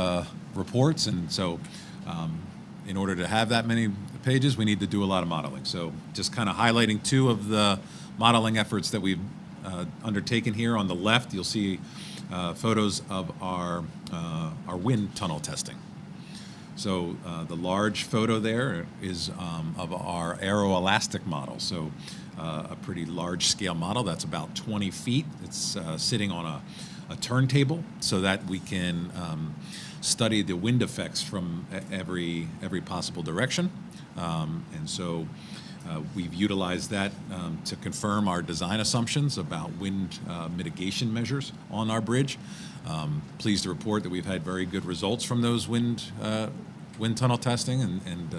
reports, and so in order to have that many pages, we need to do a lot of modeling. So, just kind of highlighting 2 of the modeling efforts that we've undertaken here. On the left, you'll see photos of our wind tunnel testing. So the large photo there is of our aeroelastic model. So a pretty large scale model that's about 20 feet. It's sitting on a turntable so that we can study the wind effects from every possible direction. And so we've utilized that to confirm our design assumptions about wind mitigation measures on our bridge. Pleased to report that we've had very good results from those wind tunnel testing, and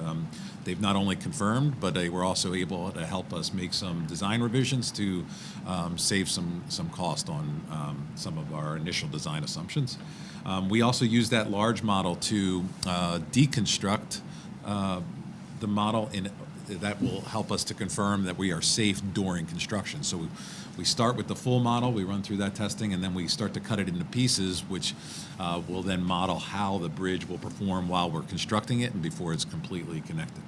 they've not only confirmed, but they were also able to help us make some design revisions to save some cost on some of our initial design assumptions. We also use that large model to deconstruct the model that will help us to confirm that we are safe during construction. So we start with the full model, we run through that testing, and then we start to cut it into pieces, which will then model how the bridge will perform while we're constructing it and before it's completely connected.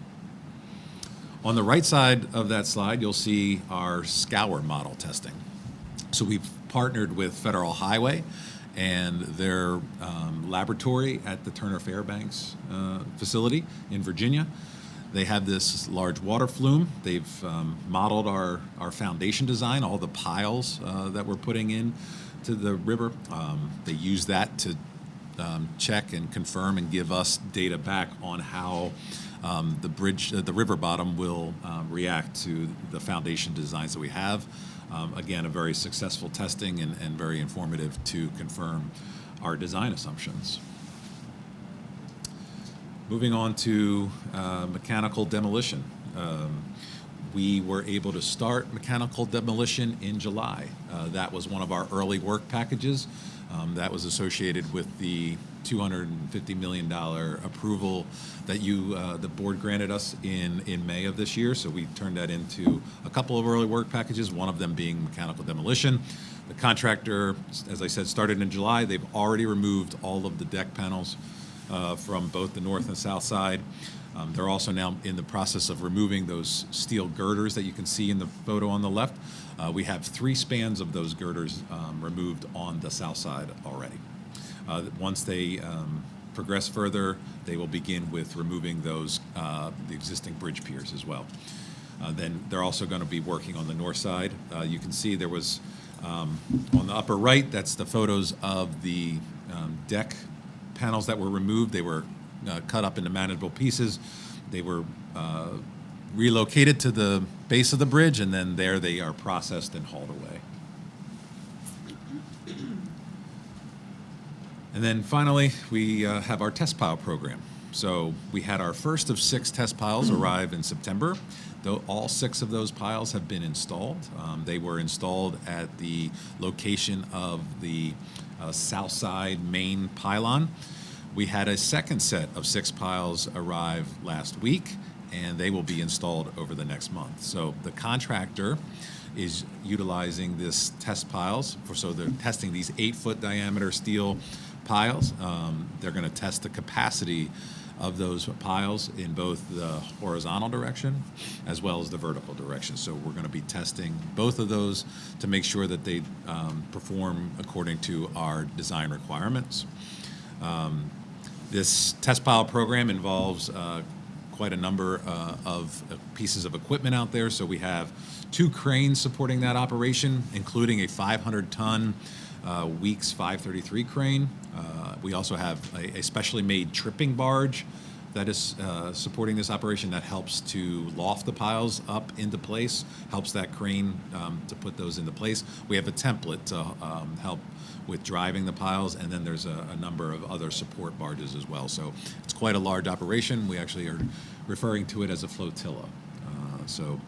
On the right side of that slide, you'll see our scour model testing. So we've partnered with Federal Highway and their laboratory at the Turner Fairbanks facility in Virginia. They have this large water flume. They've modeled our foundation design, all the piles that we're putting in to the river. They use that to check and confirm and give us data back on how the river bottom will react to the foundation designs that we have. Again, a very successful testing and very informative to confirm our design assumptions. Moving on to mechanical demolition. We were able to start mechanical demolition in July. That was one of our early work packages. That was associated with the $250 million approval that the board granted us in May of this year. So we turned that into a couple of early work packages, one of them being mechanical demolition. The contractor, as I said, started in July. They've already removed all of the deck panels from both the north and south side. They're also now in the process of removing those steel girders that you can see in the photo on the left. We have 3 spans of those girders removed on the south side already. Once they progress further, they will begin with removing those the existing bridge piers as well. Then they're also going to be working on the north side. You can see there was on the upper right, that's the photos of the deck panels that were removed. They were cut up into manageable pieces. They were relocated to the base of the bridge, and then there they are processed and hauled away. And then finally, we have our test pile program. So we had our first of 6 test piles arrive in September. Though all 6 of those piles have been installed. They were installed at the location of the south side main pylon. We had a second set of 6 piles arrive last week, and they will be installed over the next month. So the contractor is utilizing this test piles, so they're testing these 8-foot diameter steel piles. They're going to test the capacity of those piles in both the horizontal direction as well as the vertical direction. So we're going to be testing both of those to make sure that they perform according to our design requirements. This test pile program involves quite a number of pieces of equipment out there. So we have 2 cranes supporting that operation, including a 500-ton Weeks 533 crane. We also have a specially made tripping barge that is supporting this operation that helps to loft the piles up into place, helps that crane to put those into place. We have a template to help with driving the piles, and then there's a number of other support barges as well. So it's quite a large operation. We actually are referring to it as a flotilla. So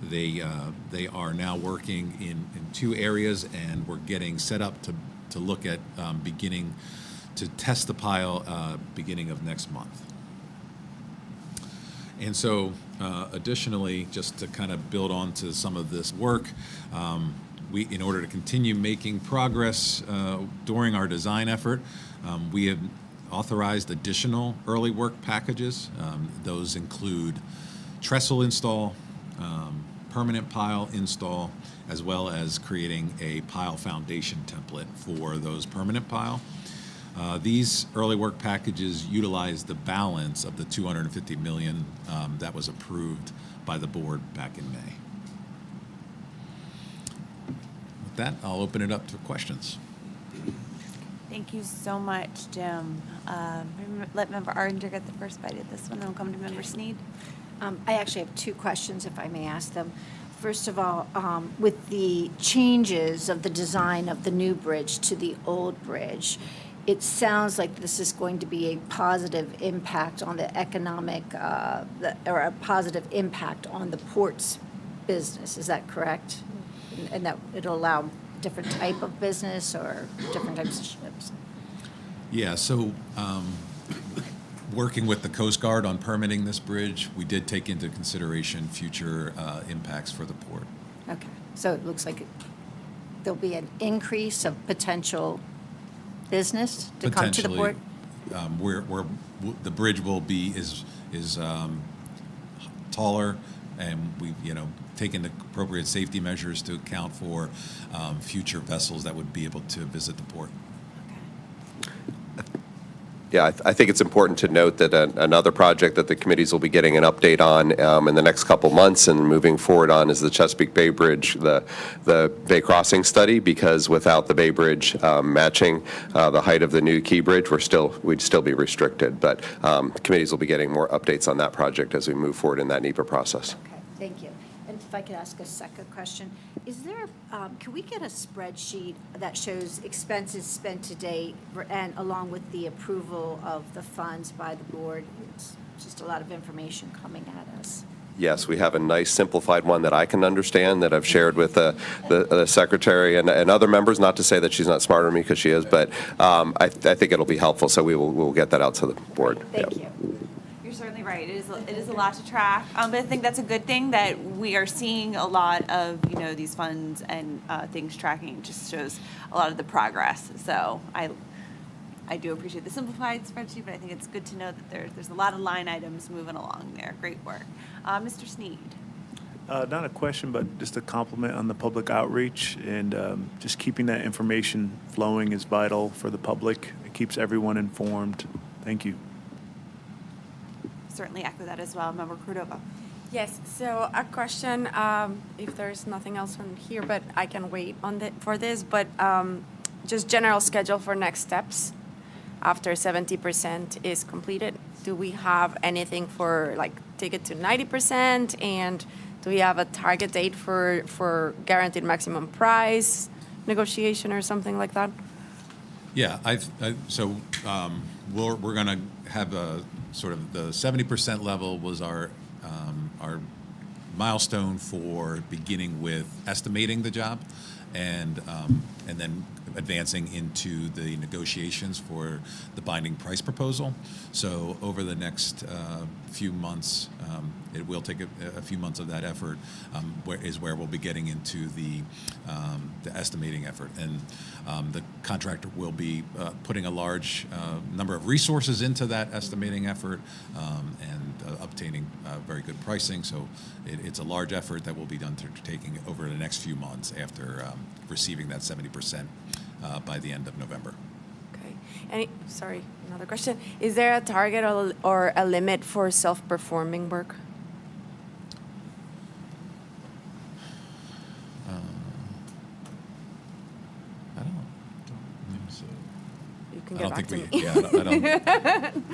they are now working in 2 areas, and we're getting set up to look at beginning to test the pile beginning of next month. And so additionally, just to kind of build on to some of this work, in order to continue making progress during our design effort, we have authorized additional early work packages. Those include trestle install, permanent pile install, as well as creating a pile foundation template for those permanent pile. These early work packages utilize the balance of the $250 million that was approved by the board back in May. With that, I'll open it up to questions. Thank you so much, Jim. Let Member Arnder get the first bite at this one, then we'll come to Member Sneed. I actually have two questions, if I may ask them. First of all, with the changes of the design of the new bridge to the old bridge, it sounds like this is going to be a positive impact on the economic, or a positive impact on the port's business. Is that correct? And that it'll allow different type of business or different types of ships? Yeah, so working with the Coast Guard on permitting this bridge, we did take into consideration future impacts for the port. Okay, so it looks like there'll be an increase of potential business to come to the port? The bridge will be is taller, and we taken the appropriate safety measures to account for future vessels that would be able to visit the port. Yeah, I think it's important to note that another project that the committees will be getting an update on in the next couple months and moving forward on is the Chesapeake Bay Bridge, the Bay Crossing study, because without the Bay Bridge matching the height of the new Keybridge, we'd still be restricted. But committees will be getting more updates on that project as we move forward in that NEPA process. Okay, thank you. And if I could ask a second question, is there, can we get a spreadsheet that shows expenses spent to date and along with the approval of the funds by the board? It's just a lot of information coming at us. Yes, we have a nice simplified one that I can understand that I've shared with the secretary and other members, not to say that she's not smarter than me, because she is, but I think it'll be helpful, so we'll get that out to the board. Thank you. You're certainly right. It is a lot to track, but I think that's a good thing that we are seeing a lot of these funds and things tracking. It just shows a lot of the progress. So I do appreciate the simplified spreadsheet, but I think it's good to know that there's a lot of line items moving along there. Great work, Mr. Sneed. Not a question, but just a compliment on the public outreach, and just keeping that information flowing is vital for the public. It keeps everyone informed. Thank you. Certainly echo that as well. Member Cordova. Yes, so a question, if there's nothing else on here, but I can wait for this, but just general schedule for next steps after 70% is completed. Do we have anything for, like, take it to 90%? And do we have a target date for guaranteed maximum price negotiation or something like that? Yeah, so we're going to have a sort of the 70% level was our milestone for beginning with estimating the job, and then advancing into the negotiations for the binding price proposal. So over the next few months, it will take a few months of that effort, where we'll be getting into the estimating effort. And the contractor will be putting a large number of resources into that estimating effort, and obtaining very good pricing. So it's a large effort that will be undertaking over the next few months after receiving that 70% by the end of November. Okay. Sorry, another question. Is there a target or a limit for self-performing work? I don't think so. You can get back to me. I don't.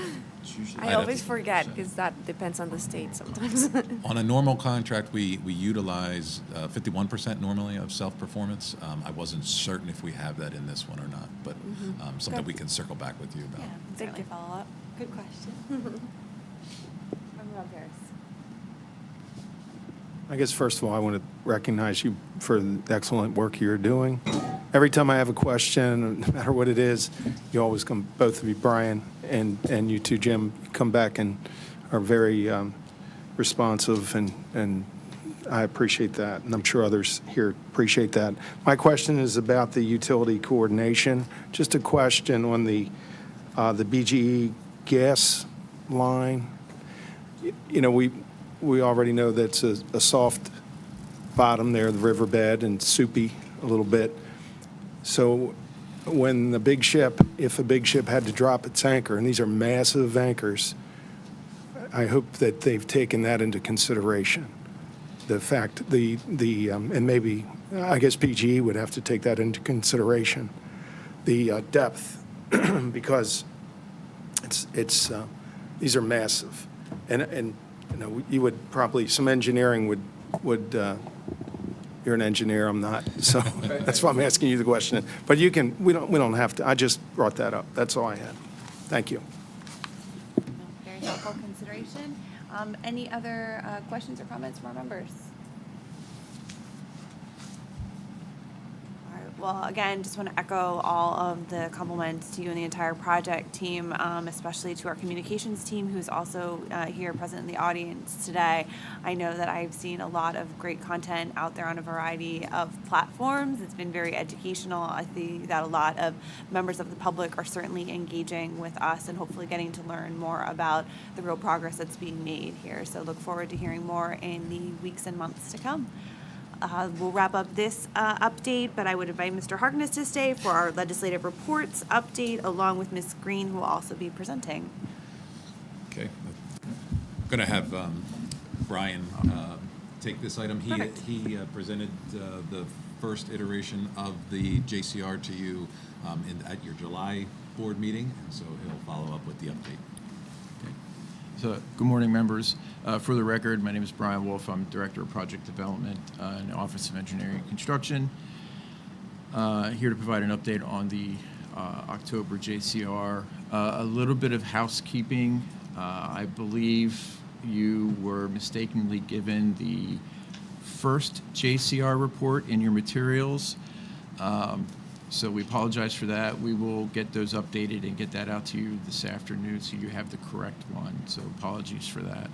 I always forget because that depends on the state sometimes. On a normal contract, we utilize 51% normally of self-performance. I wasn't certain if we have that in this one or not, but something we can circle back with you about. Yeah, certainly follow up. Good question. Member Paris. I guess, first of all, I want to recognize you for the excellent work you're doing. Every time I have a question, no matter what it is, you always come, both of you, Brian and you too, Jim, come back and are very responsive, and I appreciate that, and I'm sure others here appreciate that. My question is about the utility coordination. Just a question on the BGE gas line. We already know that's a soft bottom there, the riverbed, and soupy a little bit. So when the big ship, if a big ship had to drop its anchor, and these are massive anchors, I hope that they've taken that into consideration. The fact, and maybe, I guess PGE would have to take that into consideration, the depth, because these are massive. And you know, you would probably, some engineering would you're an engineer, I'm not, so that's why I'm asking you the question. But we don't have to, I just brought that up. That's all I had. Thank you. Very helpful consideration. Any other questions or comments from our members? All right. Well, again, just want to echo all of the compliments to you and the entire project team, especially to our communications team, who's also here present in the audience today. I know that I've seen a lot of great content out there on a variety of platforms. It's been very educational. I think that a lot of members of the public are certainly engaging with us and hopefully getting to learn more about the real progress that's being made here. So look forward to hearing more in the weeks and months to come. We'll wrap up this update, but I would invite Mr. Harkness to stay for our legislative reports update, along with Ms. Green, who will also be presenting. Okay. I'm going to have Brian take this item. He presented the first iteration of the JCR to you at your July board meeting, and so he'll follow up with the update. So, good morning, members. For the record, my name is Brian Wolf. I'm Director of Project Development in the Office of Engineering and Construction. Here to provide an update on the October JCR. A little bit of housekeeping. I believe you were mistakenly given the first JCR report in your materials. So we apologize for that. We will get those updated and get that out to you this afternoon so you have the correct one. So apologies for that.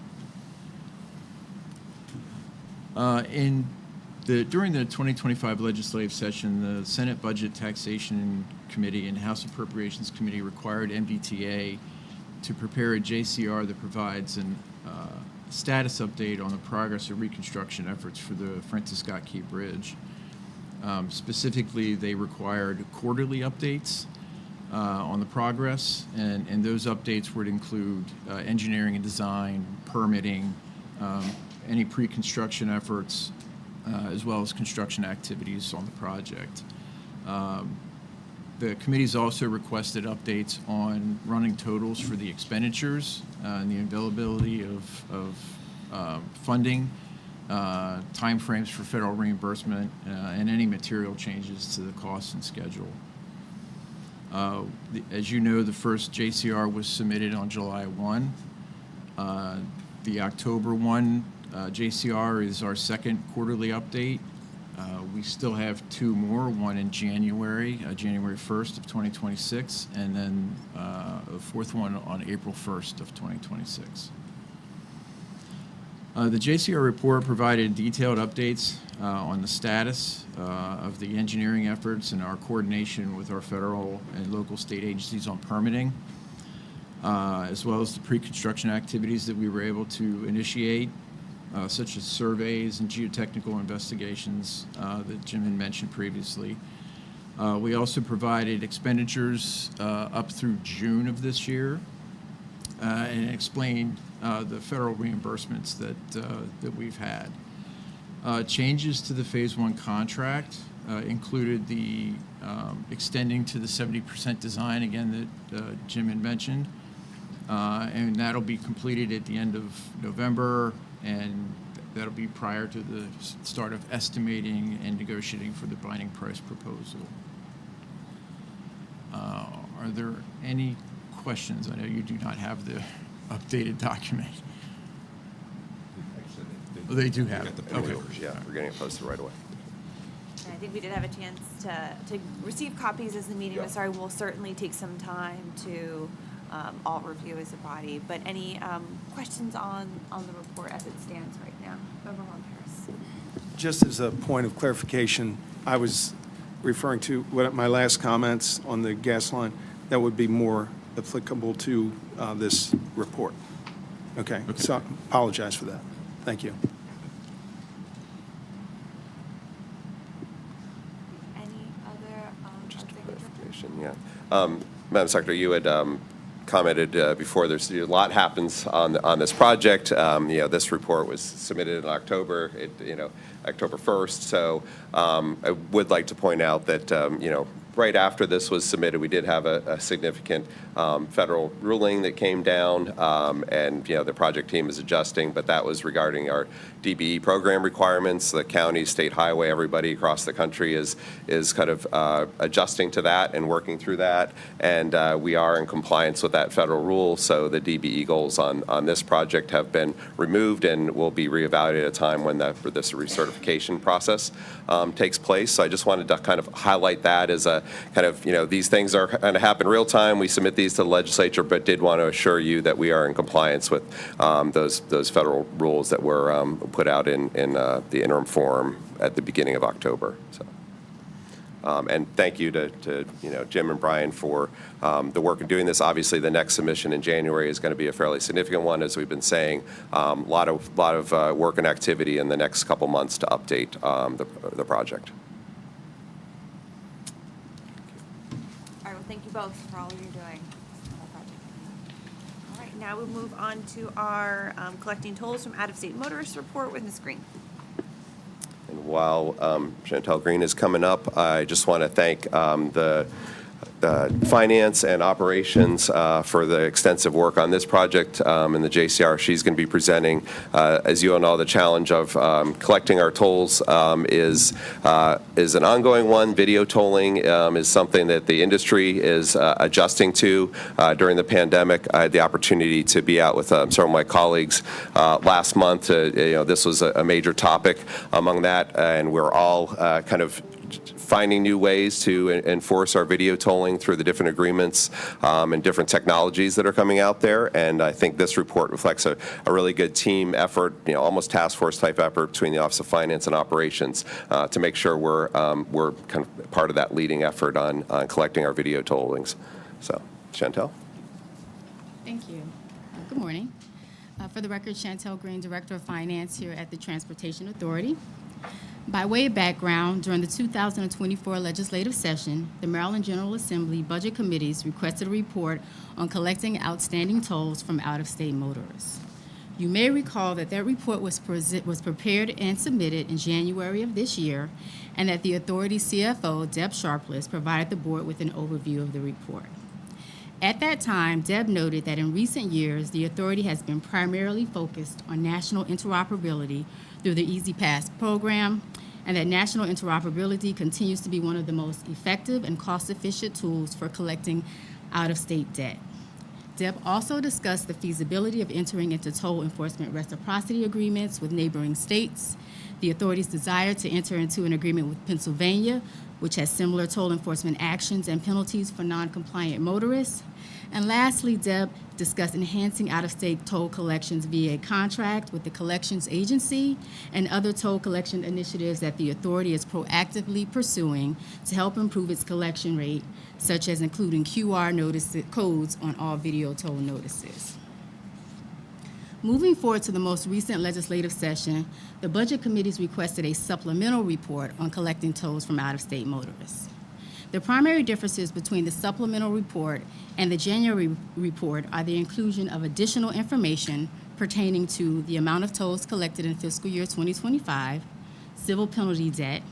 During the 2025 legislative session, the Senate Budget Taxation Committee and House Appropriations Committee required MDTA to prepare a JCR that provides a status update on the progress of reconstruction efforts for the Francis Scott Key Bridge. Specifically, they required quarterly updates on the progress, and those updates would include engineering and design, permitting, any pre-construction efforts, as well as construction activities on the project. The committee's also requested updates on running totals for the expenditures and the availability of funding, timeframes for federal reimbursement, and any material changes to the cost and schedule. As you know, the first JCR was submitted on July 1. The October 1 JCR is our second quarterly update. We still have two more, one in January 1st of 2026, and then a fourth one on April 1st of 2026. The JCR report provided detailed updates on the status of the engineering efforts and our coordination with our federal and local state agencies on permitting, as well as the pre-construction activities that we were able to initiate, such as surveys and geotechnical investigations that Jim had mentioned previously. We also provided expenditures up through June of this year and explained the federal reimbursements that we've had. Changes to the Phase 1 contract included the extending to the 70% design, again, that Jim had mentioned. And that'll be completed at the end of November, and that'll be prior to the start of estimating and negotiating for the binding price proposal. Are there any questions? I know you do not have the updated document. Oh, they do have it. Okay. Yeah, we're getting it posted right away. And I think we did have a chance to receive copies as the meeting was started. We'll certainly take some time to all review as a body. But any questions on the report as it stands right now? Member Harris. Just as a point of clarification, I was referring to my last comments on the gas line. That would be more applicable to this report. Okay. So apologize for that. Thank you. Any other? Just a clarification. Yeah. Madam Secretary, you had commented before, there's a lot happens on this project. This report was submitted in October, October 1st. So I would like to point out that, right after this was submitted, we did have a significant federal ruling that came down, and the project team is adjusting, but that was regarding our DBE program requirements. The county, state highway, everybody across the country is kind of adjusting to that and working through that, and we are in compliance with that federal rule. So the DBE goals on this project have been removed and will be reevaluated at a time when this recertification process takes place. So I just wanted to kind of highlight that as a kind of, these things are going to happen real time. We submit these to the legislature, but did want to assure you that we are in compliance with those federal rules that were put out in the interim form at the beginning of October. So, and thank you to Jim and Brian for the work of doing this. Obviously, the next submission in January is going to be a fairly significant one, as we've been saying. A lot of work and activity in the next couple months to update the project. All right, well, thank you both for all you're doing on the project. All right, now we'll move on to our collecting tolls from out-of-state motorists report with Ms. Green. And while Chantel Green is coming up, I just want to thank the finance and operations for the extensive work on this project, and the JCR she's going to be presenting. As you all know, the challenge of collecting our tolls is an ongoing one. Video tolling is something that the industry is adjusting to. During the pandemic, I had the opportunity to be out with some of my colleagues last month. This was a major topic among that, and we're all kind of finding new ways to enforce our video tolling through the different agreements and different technologies that are coming out there. And I think this report reflects a really good team effort, almost task force type effort between the Office of Finance and Operations to make sure we're kind of part of that leading effort on collecting our video tollings. So, Chantel. Thank you. Good morning. For the record, Chantel Green, Director of Finance here at the Transportation Authority. By way of background, during the 2024 legislative session, the Maryland General Assembly Budget Committees requested a report on collecting outstanding tolls from out-of-state motorists. You may recall that report was prepared and submitted in January of this year, and that the authority's CFO, Deb Sharpless, provided the board with an overview of the report. At that time, Deb noted that in recent years, the authority has been primarily focused on national interoperability through the Easy Pass program, and that national interoperability continues to be one of the most effective and cost-efficient tools for collecting out-of-state debt. Deb also discussed the feasibility of entering into toll enforcement reciprocity agreements with neighboring states, the authority's desire to enter into an agreement with Pennsylvania, which has similar toll enforcement actions and penalties for non-compliant motorists. And lastly, Deb discussed enhancing out-of-state toll collections via a contract with the collections agency and other toll collection initiatives that the authority is proactively pursuing to help improve its collection rate, such as including QR codes on all video toll notices. Moving forward to the most recent legislative session, the Budget Committees requested a supplemental report on collecting tolls from out-of-state motorists. The primary differences between the supplemental report and the January report are the inclusion of additional information pertaining to the amount of tolls collected in fiscal year 2025, civil penalty debt,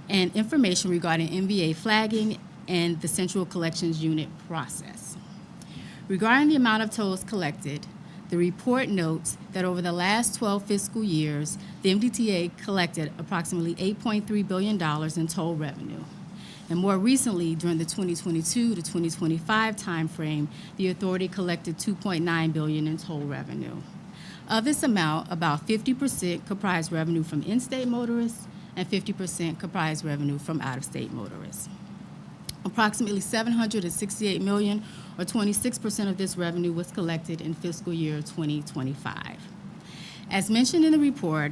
and information regarding MVA flagging and the Central Collections Unit process. Regarding the amount of tolls collected, the report notes that over the last 12 fiscal years, the MDTA collected approximately $8.3 billion in toll revenue. And more recently, during the 2022 to 2025 timeframe, the authority collected $2.9 billion in toll revenue. Of this amount, about 50% comprised revenue from in-state motorists and 50% comprised revenue from out-of-state motorists. Approximately $768 million, or 26% of this revenue, was collected in fiscal year 2025. As mentioned in the report,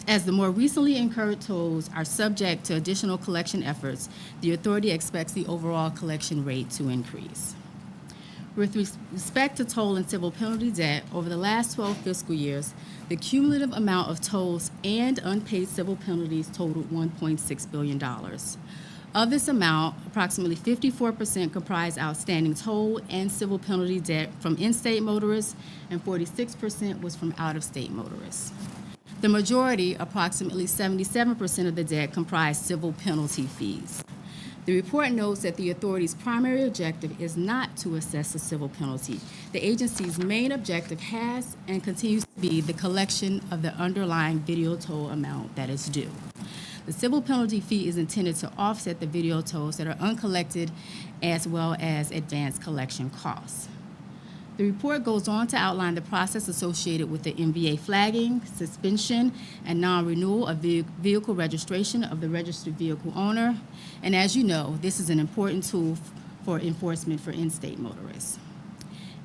as the more recently incurred tolls are subject to additional collection efforts, the authority expects the overall collection rate to increase. With respect to toll and civil penalty debt, over the last 12 fiscal years, the cumulative amount of tolls and unpaid civil penalties totaled $1.6 billion. Of this amount, approximately 54% comprise outstanding toll and civil penalty debt from in-state motorists, and 46% was from out-of-state motorists. The majority, approximately 77% of the debt, comprised civil penalty fees. The report notes that the authority's primary objective is not to assess a civil penalty. The agency's main objective has and continues to be the collection of the underlying video toll amount that is due. The civil penalty fee is intended to offset the video tolls that are uncollected, as well as advanced collection costs. The report goes on to outline the process associated with the MVA flagging, suspension, and non-renewal of vehicle registration of the registered vehicle owner. And as you know, this is an important tool for enforcement for in-state motorists.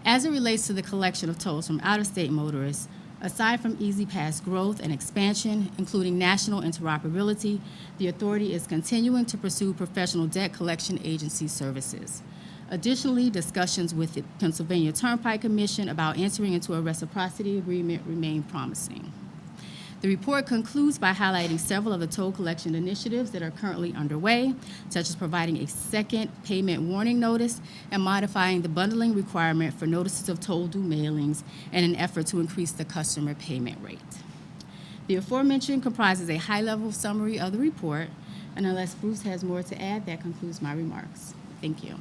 As it relates to the collection of tolls from out-of-state motorists, aside from Easy Pass growth and expansion, including national interoperability, the authority is continuing to pursue professional debt collection agency services. Additionally, discussions with the Pennsylvania Turnpike Commission about entering into a reciprocity agreement remain promising. The report concludes by highlighting several of the toll collection initiatives that are currently underway, such as providing a second payment warning notice and modifying the bundling requirement for notices of toll due mailings in an effort to increase the customer payment rate. The aforementioned comprises a high-level summary of the report, and unless Bruce has more to add, that concludes my remarks. Thank you.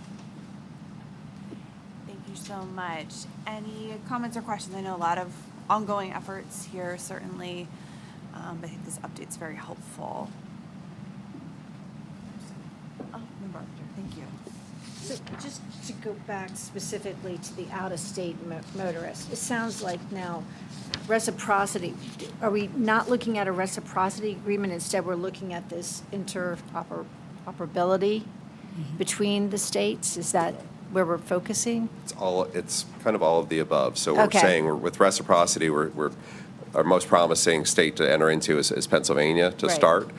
Thank you so much. Any comments or questions? I know a lot of ongoing efforts here, certainly. But I think this update's very helpful. Oh, Member Arthur, thank you. So just to go back specifically to the out-of-state motorists, it sounds like now reciprocity, are we not looking at a reciprocity agreement? Instead, we're looking at this interoperability between the states? Is that where we're focusing? It's kind of all of the above. So we're Okay. saying with reciprocity, we're our most promising state to enter into is Pennsylvania to Right. start.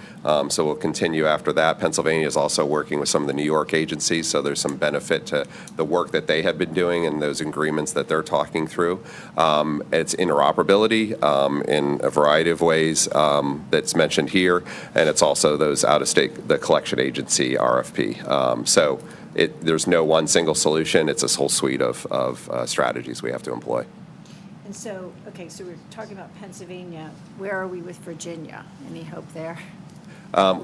So we'll continue after that. Pennsylvania is also working with some of the New York agencies, so there's some benefit to the work that they have been doing and those agreements that they're talking through. It's interoperability in a variety of ways that's mentioned here, and it's also those out-of-state, the collection agency RFP. So there's no one single solution. It's a whole suite of strategies we have to employ. And so, okay, so we're talking about Pennsylvania. Where are we with Virginia? Any hope there?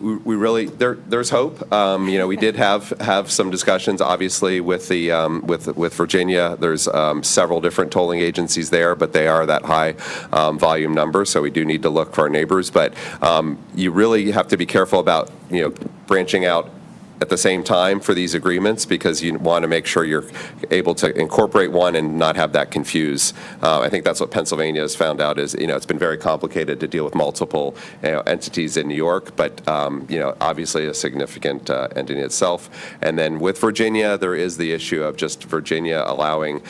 We really there's hope. We did have some discussions, obviously, with the with Virginia. There's several different tolling agencies there, but they are that high volume number, so we do need to look for our neighbors. But you really have to be careful about branching out at the same time for these agreements, because you want to make sure you're able to incorporate one and not have that confuse. I think that's what Pennsylvania has found out is, it's been very complicated to deal with multiple entities in New York, but, obviously a significant entity itself. And then with Virginia, there is the issue of just Virginia allowing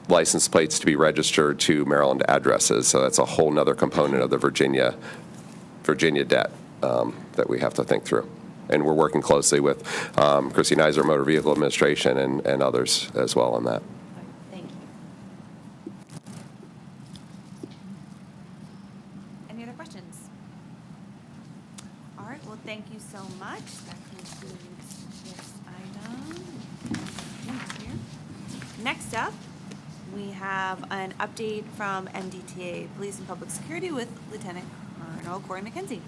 license plates to be registered to Maryland addresses. So that's a whole nother component of the Virginia debt that we have to think through. And we're working closely with Chrissy Neiser, Motor Vehicle Administration, and others as well on that. Thank you. Any other questions? All right, well, thank you so much. That concludes this item. Next up, we have an update from MDTA Police and Public Security with Lieutenant Colonel Corey McKenzie.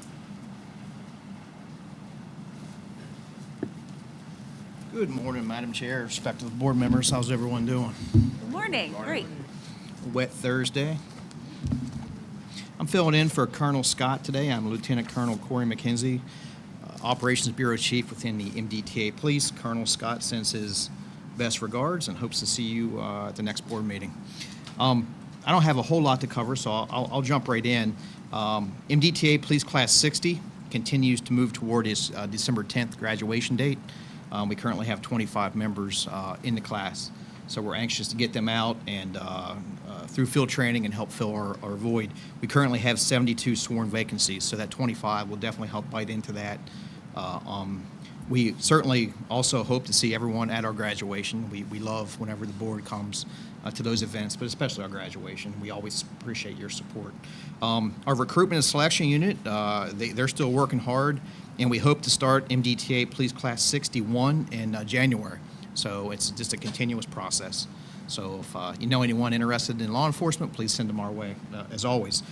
Good morning, Madam Chair, respected board members. How's everyone doing? Good morning. Great. Wet Thursday. I'm filling in for Colonel Scott today. I'm Lieutenant Colonel Corey McKenzie, Operations Bureau Chief within the MDTA Police. Colonel Scott sends his best regards and hopes to see you at the next board meeting. I don't have a whole lot to cover, so I'll jump right in. MDTA Police Class 60 continues to move toward his December 10th graduation date. We currently have 25 members in the class, so we're anxious to get them out and through field training and help fill our void. We currently have 72 sworn vacancies, so that 25 will definitely help bite into that. We certainly also hope to see everyone at our graduation. We love whenever the board comes to those events, but especially our graduation. We always appreciate your support. Our recruitment and selection unit, they're still working hard. and we hope to start MDTA Police Class 61 in January. So it's just a continuous process. So if you know anyone interested in law enforcement, please send them our way, as always.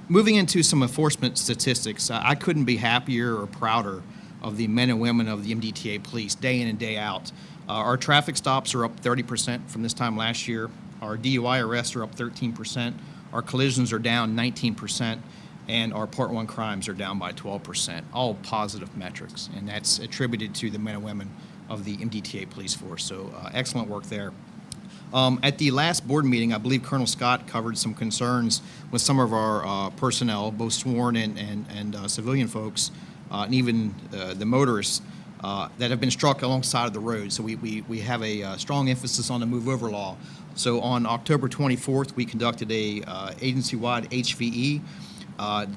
Moving into some enforcement statistics, I couldn't be happier or prouder of the men and women of the MDTA Police day in and day out. Our traffic stops are up 30% from this time last year. Our DUI arrests are up 13%. Our collisions are down 19%. And our Part 1 crimes are down by 12%. All positive metrics. And that's attributed to the men and women of the MDTA Police Force. So excellent work there. At the last board meeting, I believe Colonel Scott covered some concerns with some of our personnel, both sworn and civilian folks, and even the motorists that have been struck alongside of the road. So we have a strong emphasis on the move over law. So on October 24th, we conducted a agency-wide HVE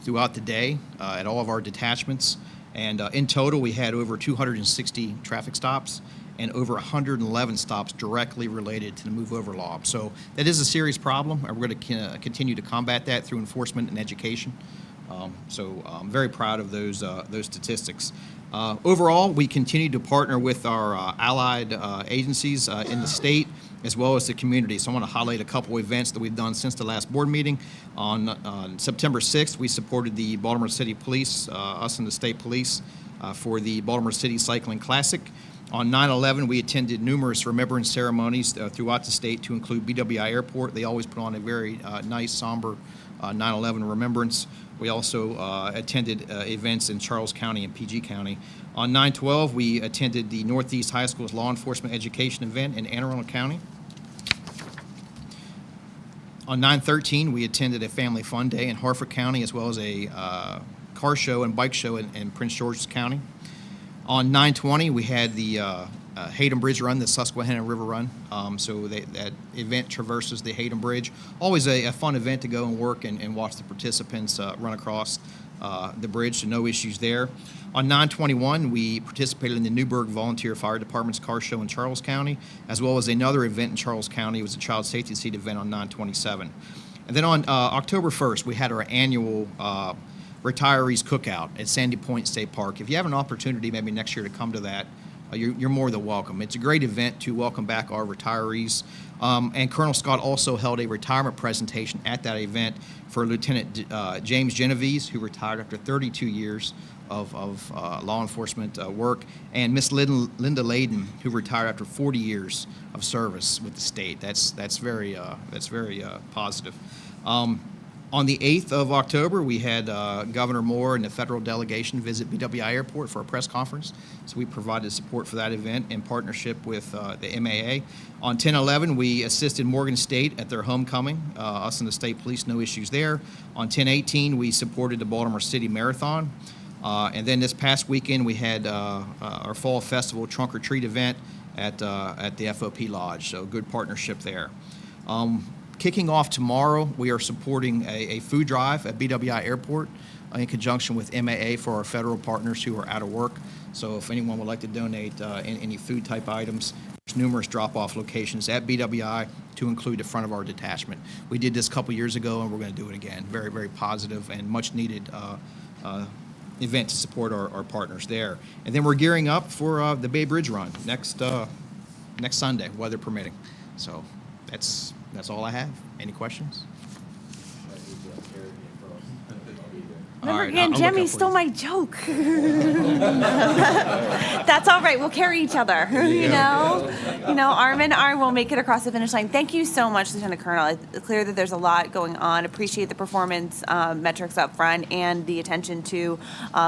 throughout the day at all of our detachments. And in total, we had over 260 traffic stops and over 111 stops directly related to the move over law. So that is a serious problem, and we're going to continue to combat that through enforcement and education. So I'm very proud of those statistics. Overall, we continue to partner with our allied agencies in the state as well as the community. So I want to highlight a couple events that we've done since the last board meeting. On September 6th, we supported the Baltimore City Police, us and the state police, for the Baltimore City Cycling Classic. On 9/11, we attended numerous remembrance ceremonies throughout the state to include BWI Airport. They always put on a very nice, somber 9/11 remembrance. We also attended events in Charles County and PG County. On 9/12, we attended the Northeast High School's law enforcement education event in Anne Arundel County. On 9/13, we attended a family fun day in Harford County, as well as a car show and bike show in Prince George's County. On 9/20, we had the Hayden Bridge Run, the Susquehanna River Run. So that event traverses the Hayden Bridge. Always a fun event to go and work and watch the participants run across the bridge, so no issues there. On 9/21, we participated in the Newburgh Volunteer Fire Department's car show in Charles County, as well as another event in Charles County. It was a child safety seat event on 9/27. And then on October 1st, we had our annual Retirees Cookout at Sandy Point State Park. If you have an opportunity maybe next year to come to that, you're more than welcome. It's a great event to welcome back our retirees. And Colonel Scott also held a retirement presentation at that event for Lieutenant James Genovese, who retired after 32 years of law enforcement work, and Miss Linda Layden, who retired after 40 years of service with the state. That's very positive. On the 8th of October, we had Governor Moore and the federal delegation visit BWI Airport for a press conference. So we provided support for that event in partnership with the MAA. On 10/11, we assisted Morgan State at their homecoming. Us and the state police, no issues there. On 10/18, we supported the Baltimore City Marathon. And then this past weekend, we had our Fall Festival Trunk or Treat event at the FOP Lodge. So good partnership there. Kicking off tomorrow, we are supporting a food drive at BWI Airport in conjunction with MAA for our federal partners who are out of work. So if anyone would like to donate any food type items, there's numerous drop-off locations at BWI to include the front of our detachment. We did this a couple years ago, and we're going to do it again. Very, very positive and much needed event to support our partners there. And then we're gearing up for the Bay Bridge Run next Sunday, weather permitting. So that's all I have. Any questions? Remember, All right, Aunt I'll look Jemmy out for stole you. my joke. That's all right. We'll carry each other. You know, arm in arm, we'll make it across the finish line. Thank you so much, Lieutenant Colonel. It's clear that there's a lot going on. Appreciate the performance metrics up front and the attention to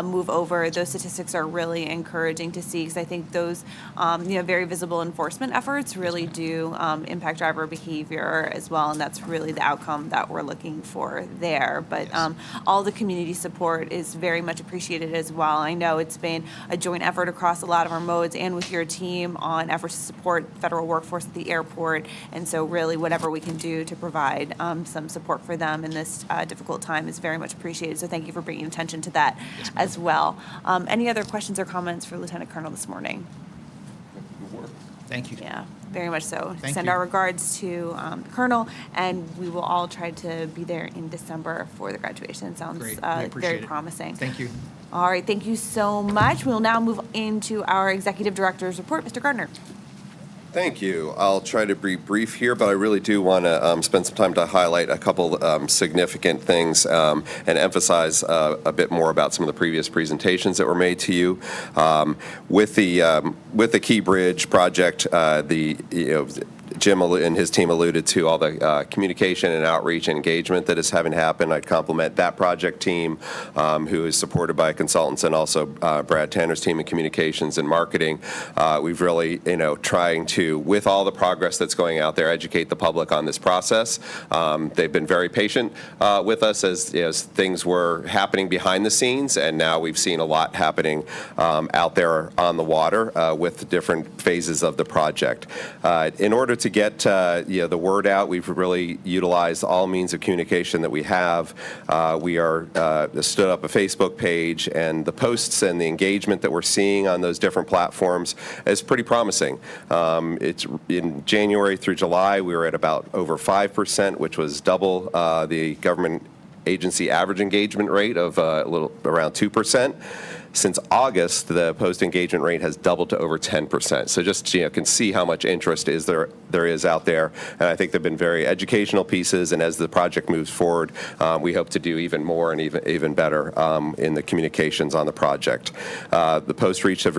move over. Those statistics are really encouraging to see because I think those, very visible enforcement efforts really do impact driver behavior as well, and that's really the outcome that we're looking for there. But all the community support is very much appreciated as well. I know it's been a joint effort across a lot of our modes and with your team on efforts to support federal workforce at the airport, and so really whatever we can do to provide some support for them in this difficult time is very much appreciated. So thank you for bringing attention to that as well. Any other questions or comments for Lieutenant Colonel this morning? Thank you. Yeah, very much so. Thank Send you. our regards to the Colonel, and we will all try to be there in December for the graduation. Sounds Great. We appreciate very it. promising. Thank you. All right, thank you so much. We'll now move into our Executive Director's report. Mr. Gardner. Thank you. I'll try to be brief here, but I really do want to spend some time to highlight a couple significant things and emphasize a bit more about some of the previous presentations that were made to you. With the Keybridge project, Jim and his team alluded to all the communication and outreach and engagement that is having happen. I'd compliment that project team, who is supported by consultants, and also Brad Tanner's team in communications and marketing. We've really, trying to, with all the progress that's going out there, educate the public on this process. They've been very patient with us as things were happening behind the scenes, and now we've seen a lot happening out there on the water with different phases of the project. In order to get the word out, we've really utilized all means of communication that we have. We are stood up a Facebook page, and the posts and the engagement that we're seeing on those different platforms is pretty promising. It's in January through July, we were at about over 5%, which was double the government agency average engagement rate of a little around 2%. Since August, the post engagement rate has doubled to over 10%. So just can see how much interest there is out there. And I think they've been very educational pieces. And as the project moves forward, we hope to do even more and even better in the communications on the project. The post reach have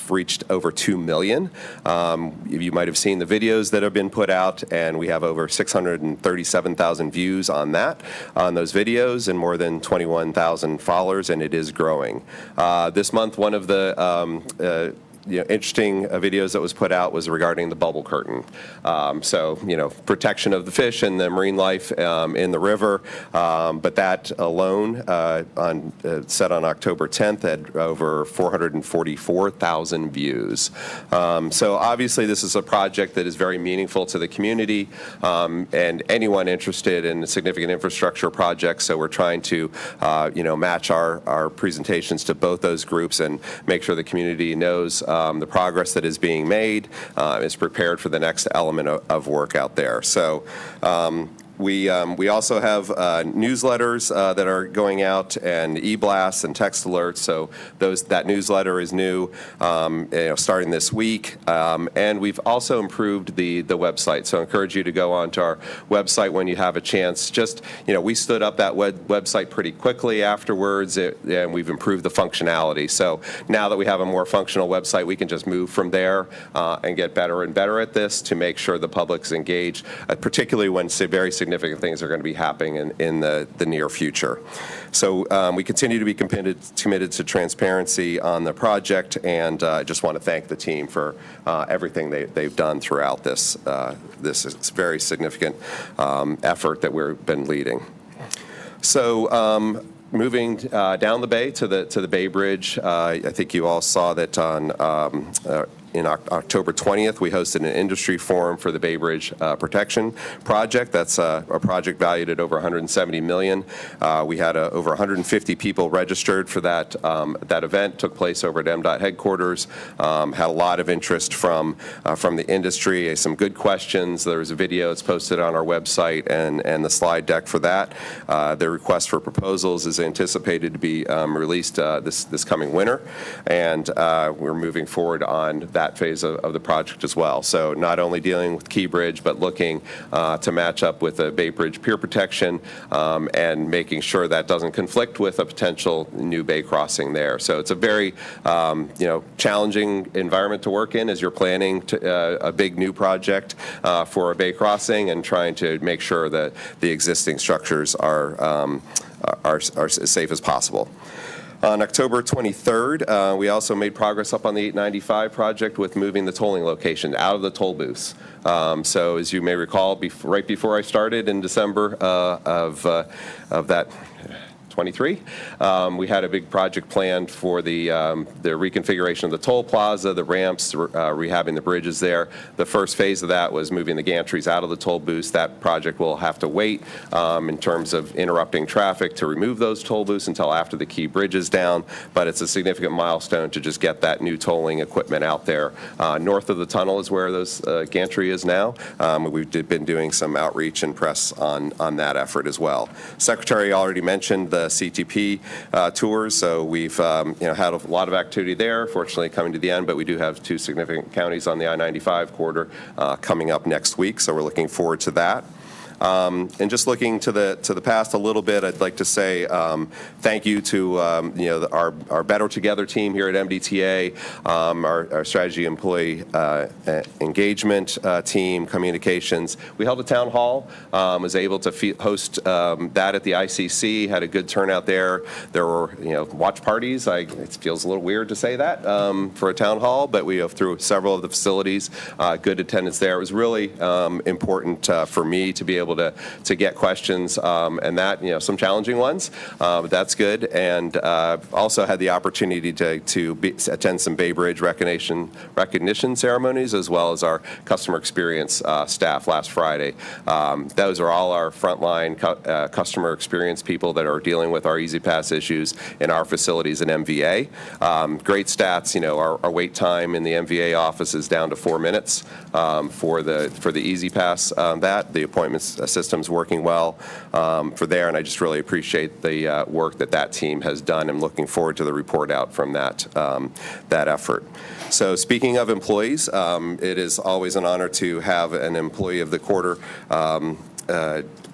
reached over 2 million. You might have seen the videos that have been put out, and we have over 637,000 views on those videos, and more than 21,000 followers, and it is growing. This month, one of the interesting videos that was put out was regarding the bubble curtain. Protection of the fish and the marine life in the river. But that alone, set on October 10th, had over 444,000 views. So obviously, this is a project that is very meaningful to the community and anyone interested in significant infrastructure projects. So we're trying to, match our presentations to both those groups and make sure the community knows the progress that is being made, is prepared for the next element of work out there. So we also have newsletters that are going out, and e-blasts and text alerts. So that newsletter is new, starting this week. And we've also improved the website. So I encourage you to go onto our website when you have a chance. We stood up that website pretty quickly afterwards, and we've improved the functionality. So now that we have a more functional website, we can just move from there and get better and better at this to make sure the public's engaged, particularly when very significant things are going to be happening in the near future. So we continue to be committed to transparency on the project, and I just want to thank the team for everything they've done throughout this very significant effort that we've been leading. So moving down the bay to the Bay Bridge, I think you all saw that in October 20th, we hosted an industry forum for the Bay Bridge Protection Project. That's a project valued at over $170 million. We had over 150 people registered for that event. Took place over at MDOT headquarters. Had a lot of interest from the industry. Some good questions. There was a video that's posted on our website and the slide deck for that. The request for proposals is anticipated to be released this coming winter, and we're moving forward on that phase of the project as well. So not only dealing with Keybridge, but looking to match up with the Bay Bridge pier protection and making sure that doesn't conflict with a potential new bay crossing there. So it's a very challenging environment to work in as you're planning a big new project for a bay crossing and trying to make sure that the existing structures are as safe as possible. On October 23rd, we also made progress up on the 895 project with moving the tolling location out of the toll booths. So as you may recall, right before I started in December of that 23, we had a big project planned for the reconfiguration of the toll plaza, the ramps, rehabbing the bridges there. The first phase of that was moving the gantries out of the toll booths. That project will have to wait in terms of interrupting traffic to remove those toll booths until after the key bridge is down. But it's a significant milestone to just get that new tolling equipment out there. North of the tunnel is where those gantry is now. We've been doing some outreach and press on that effort as well. Secretary already mentioned the CTP tours. So we've had a lot of activity there, fortunately coming to the end, but we do have 2 significant counties on the I-95 corridor coming up next week, so we're looking forward to that. And just looking to the past a little bit, I'd like to say thank you to our Better Together team here at MDTA, our strategy employee engagement team, communications. We held a town hall, was able to host that at the ICC, had a good turnout there. There were watch parties. It feels a little weird to say that for a town hall, but we have through several of the facilities, good attendance there. It was really important for me to be able to get questions and that some challenging ones, but that's good. And also had the opportunity to attend some Bay Bridge recognition ceremonies, as well as our customer experience staff last Friday. Those are all our frontline customer experience people that are dealing with our E-ZPass issues in our facilities in MVA. Great stats. Our wait time in the MVA office is down to 4 minutes for the E-ZPass. The appointment system's working well for there, and I just really appreciate the work that team has done. I'm looking forward to the report out from that effort. So speaking of employees, it is always an honor to have an Employee of the Quarter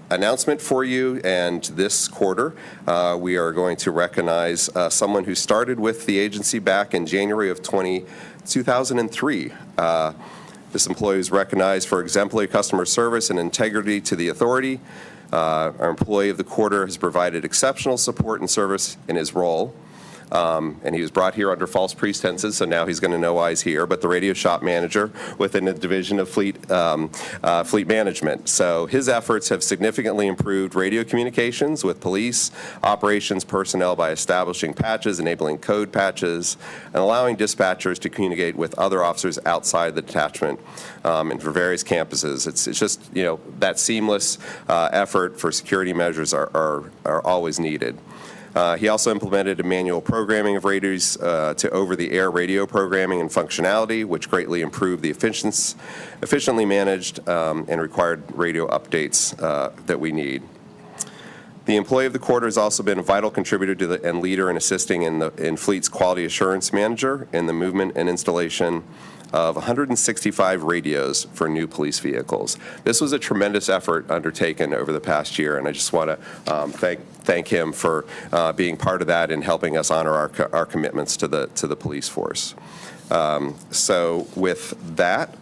announcement for you, and this quarter we are going to recognize someone who started with the agency back in January of 2003. This employee is recognized for exemplary customer service and integrity to the authority. Our Employee of the Quarter has provided exceptional support and service in his role. And he was brought here under false pretenses, so now he's going to know why he's here, but the radio shop manager within the Division of Fleet Management. So his efforts have significantly improved radio communications with police operations personnel by establishing patches, enabling code patches, and allowing dispatchers to communicate with other officers outside the detachment and for various campuses. It's just, that seamless effort for security measures are always needed. He also implemented a manual programming of radios to over-the-air radio programming and functionality, which greatly improved the efficiently managed and required radio updates that we need. The Employee of the Quarter has also been a vital contributor and leader in assisting in Fleet's Quality Assurance Manager in the movement and installation of 165 radios for new police vehicles. This was a tremendous effort undertaken over the past year, and I just want to thank him for being part of that and helping us honor our commitments to the police force. So with that,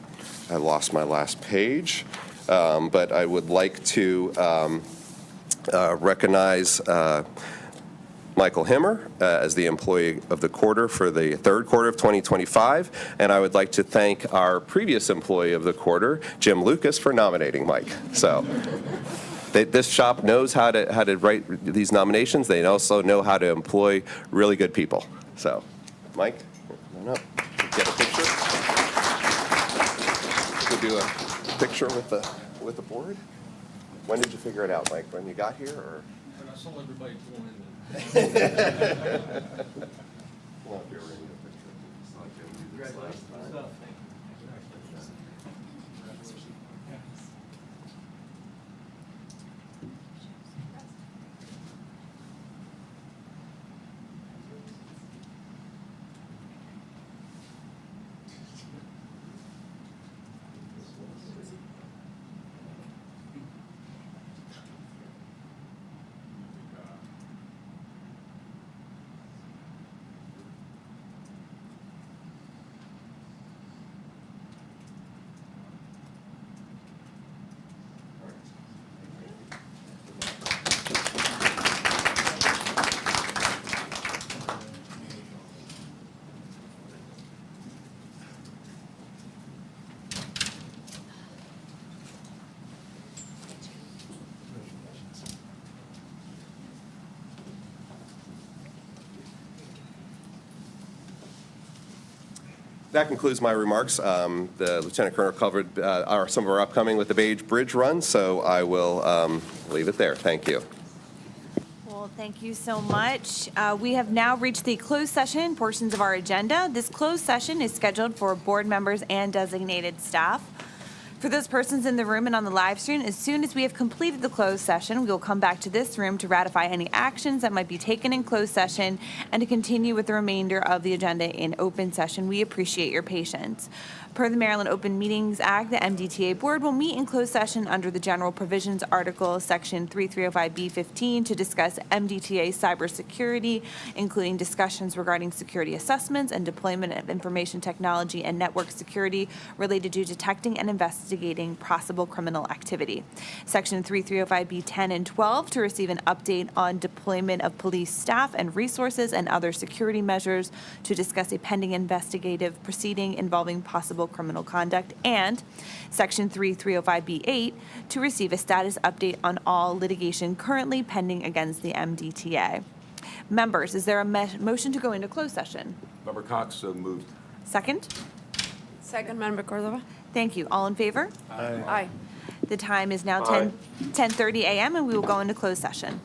I lost my last page, but I would like to recognize Michael Himmer as the Employee of the Quarter for the third quarter of 2025, and I would like to thank our previous Employee of the Quarter, Jim Lucas, for nominating Mike. So this shop knows how to write these nominations. They also know how to employ really good people. So, Mike, come on up. Get a picture. We'll do a picture with the board. When did you figure it out, Mike? When you got here, or? When I saw everybody pulling in. That concludes my remarks. The Lieutenant Colonel covered some of our upcoming with the Bay Bridge run, so I will leave it there. Thank you. Well, thank you so much. We have now reached the closed session portions of our agenda. This closed session is scheduled for board members and designated staff. For those persons in the room and on the live stream, as soon as we have completed the closed session, we will come back to this room to ratify any actions that might be taken in closed session and to continue with the remainder of the agenda in open session. We appreciate your patience. Per the Maryland Open Meetings Act, the MDTA Board will meet in closed session under the General Provisions Article Section 3305B15 to discuss MDTA cybersecurity, including discussions regarding security assessments and deployment of information technology and network security related to detecting and investigating possible criminal activity. Section 3305B10 and 12 to receive an update on deployment of police staff and resources and other security measures, to discuss a pending investigative proceeding involving possible criminal conduct, and Section 3305B8 to receive a status update on all litigation currently pending against the MDTA. Members, is there a motion to go into closed session? Member Cox, so moved. Second? Second, Member Cordova? Thank you. All in favor? Aye. The time is now Aye. 10:30 a.m. and we will go into closed session.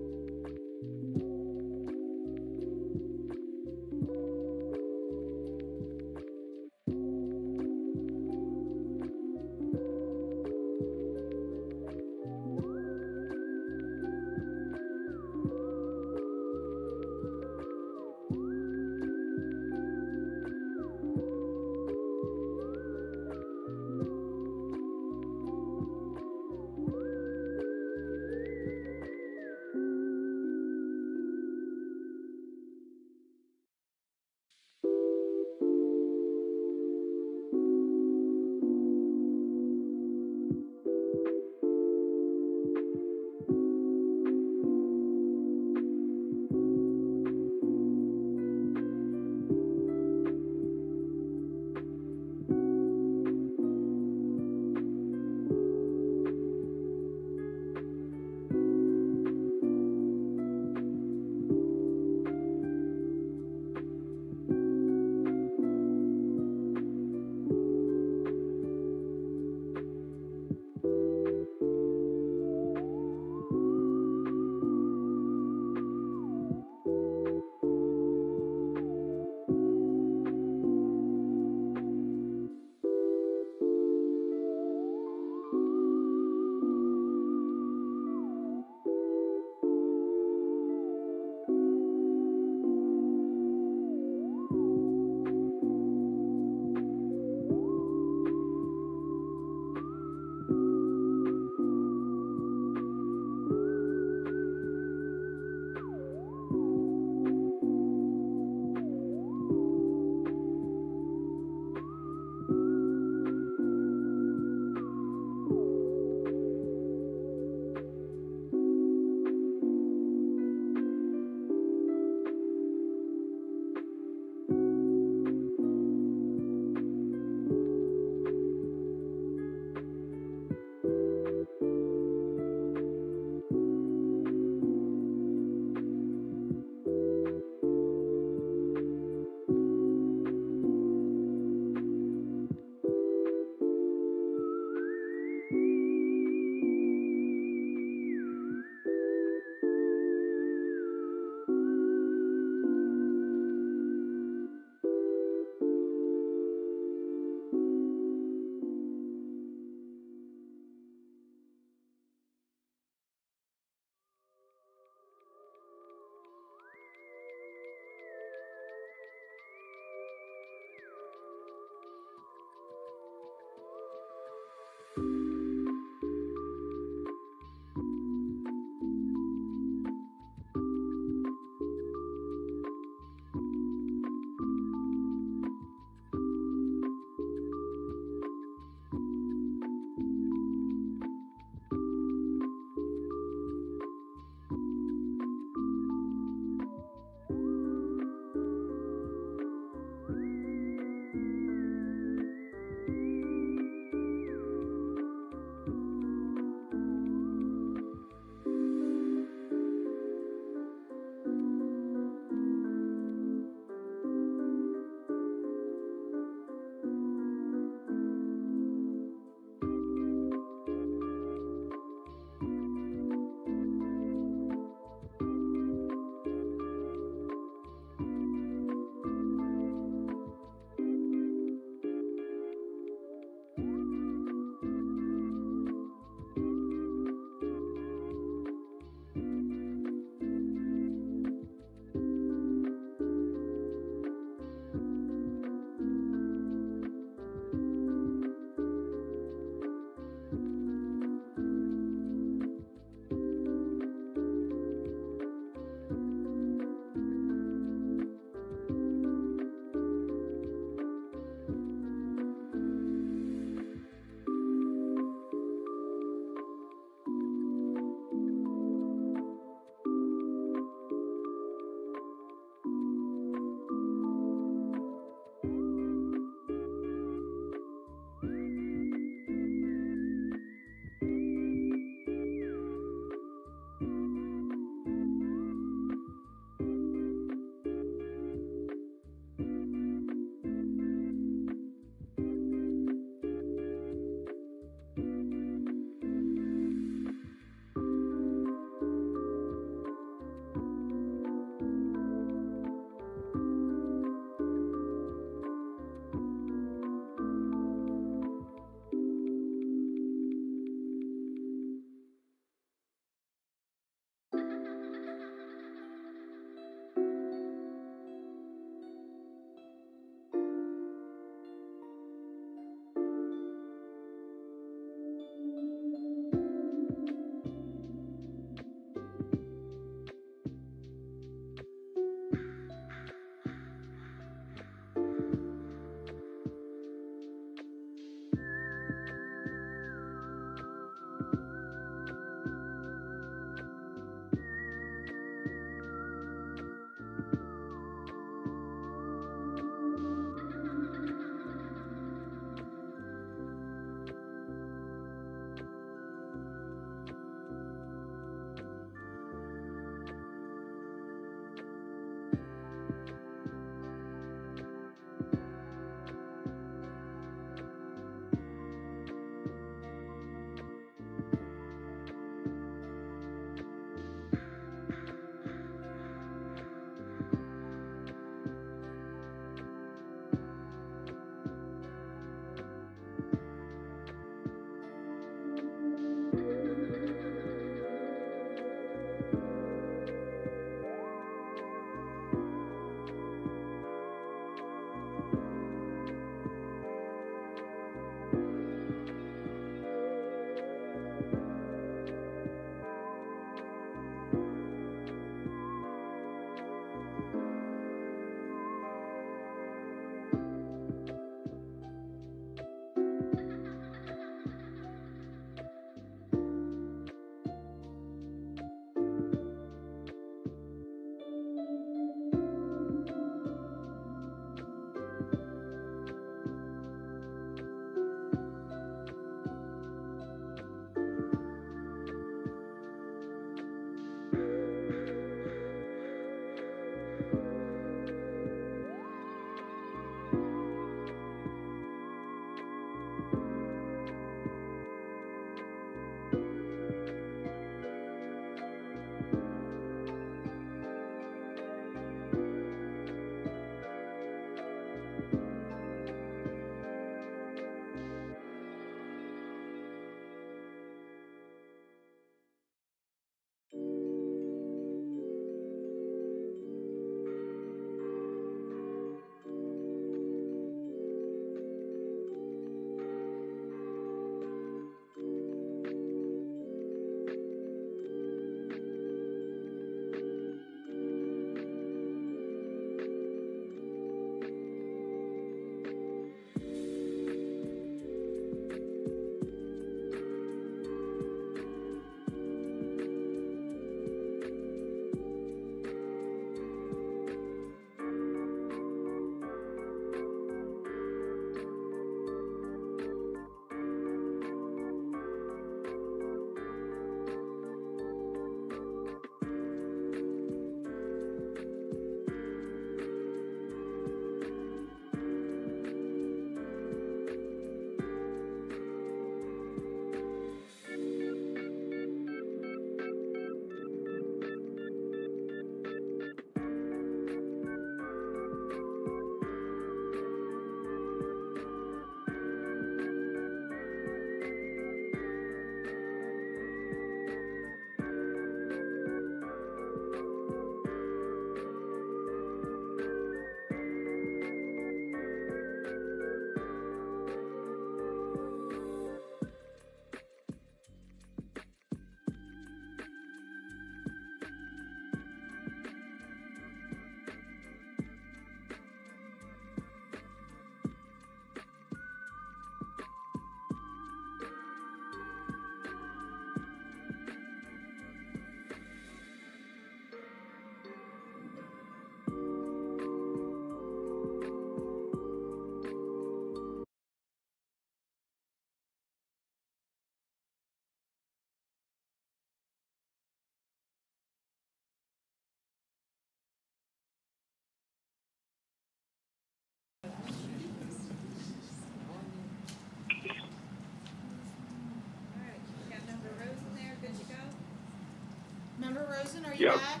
frozen? Are you Yep. back?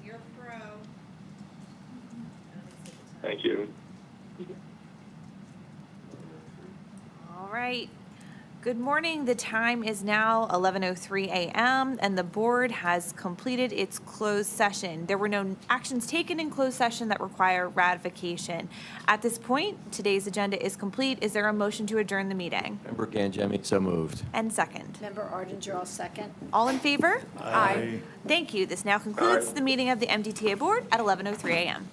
You're pro. Thank you. All right. Good morning. The time is now 11:03 a.m. and the board has completed its closed session. There were no actions taken in closed session that require ratification. At this point, today's agenda is complete. Is there a motion to adjourn the meeting? Member Gangemi, so moved. And second. Member Arden, all second. All in favor? Aye. Thank you. This now concludes Aye. the meeting of the MDTA board at 11:03 a.m.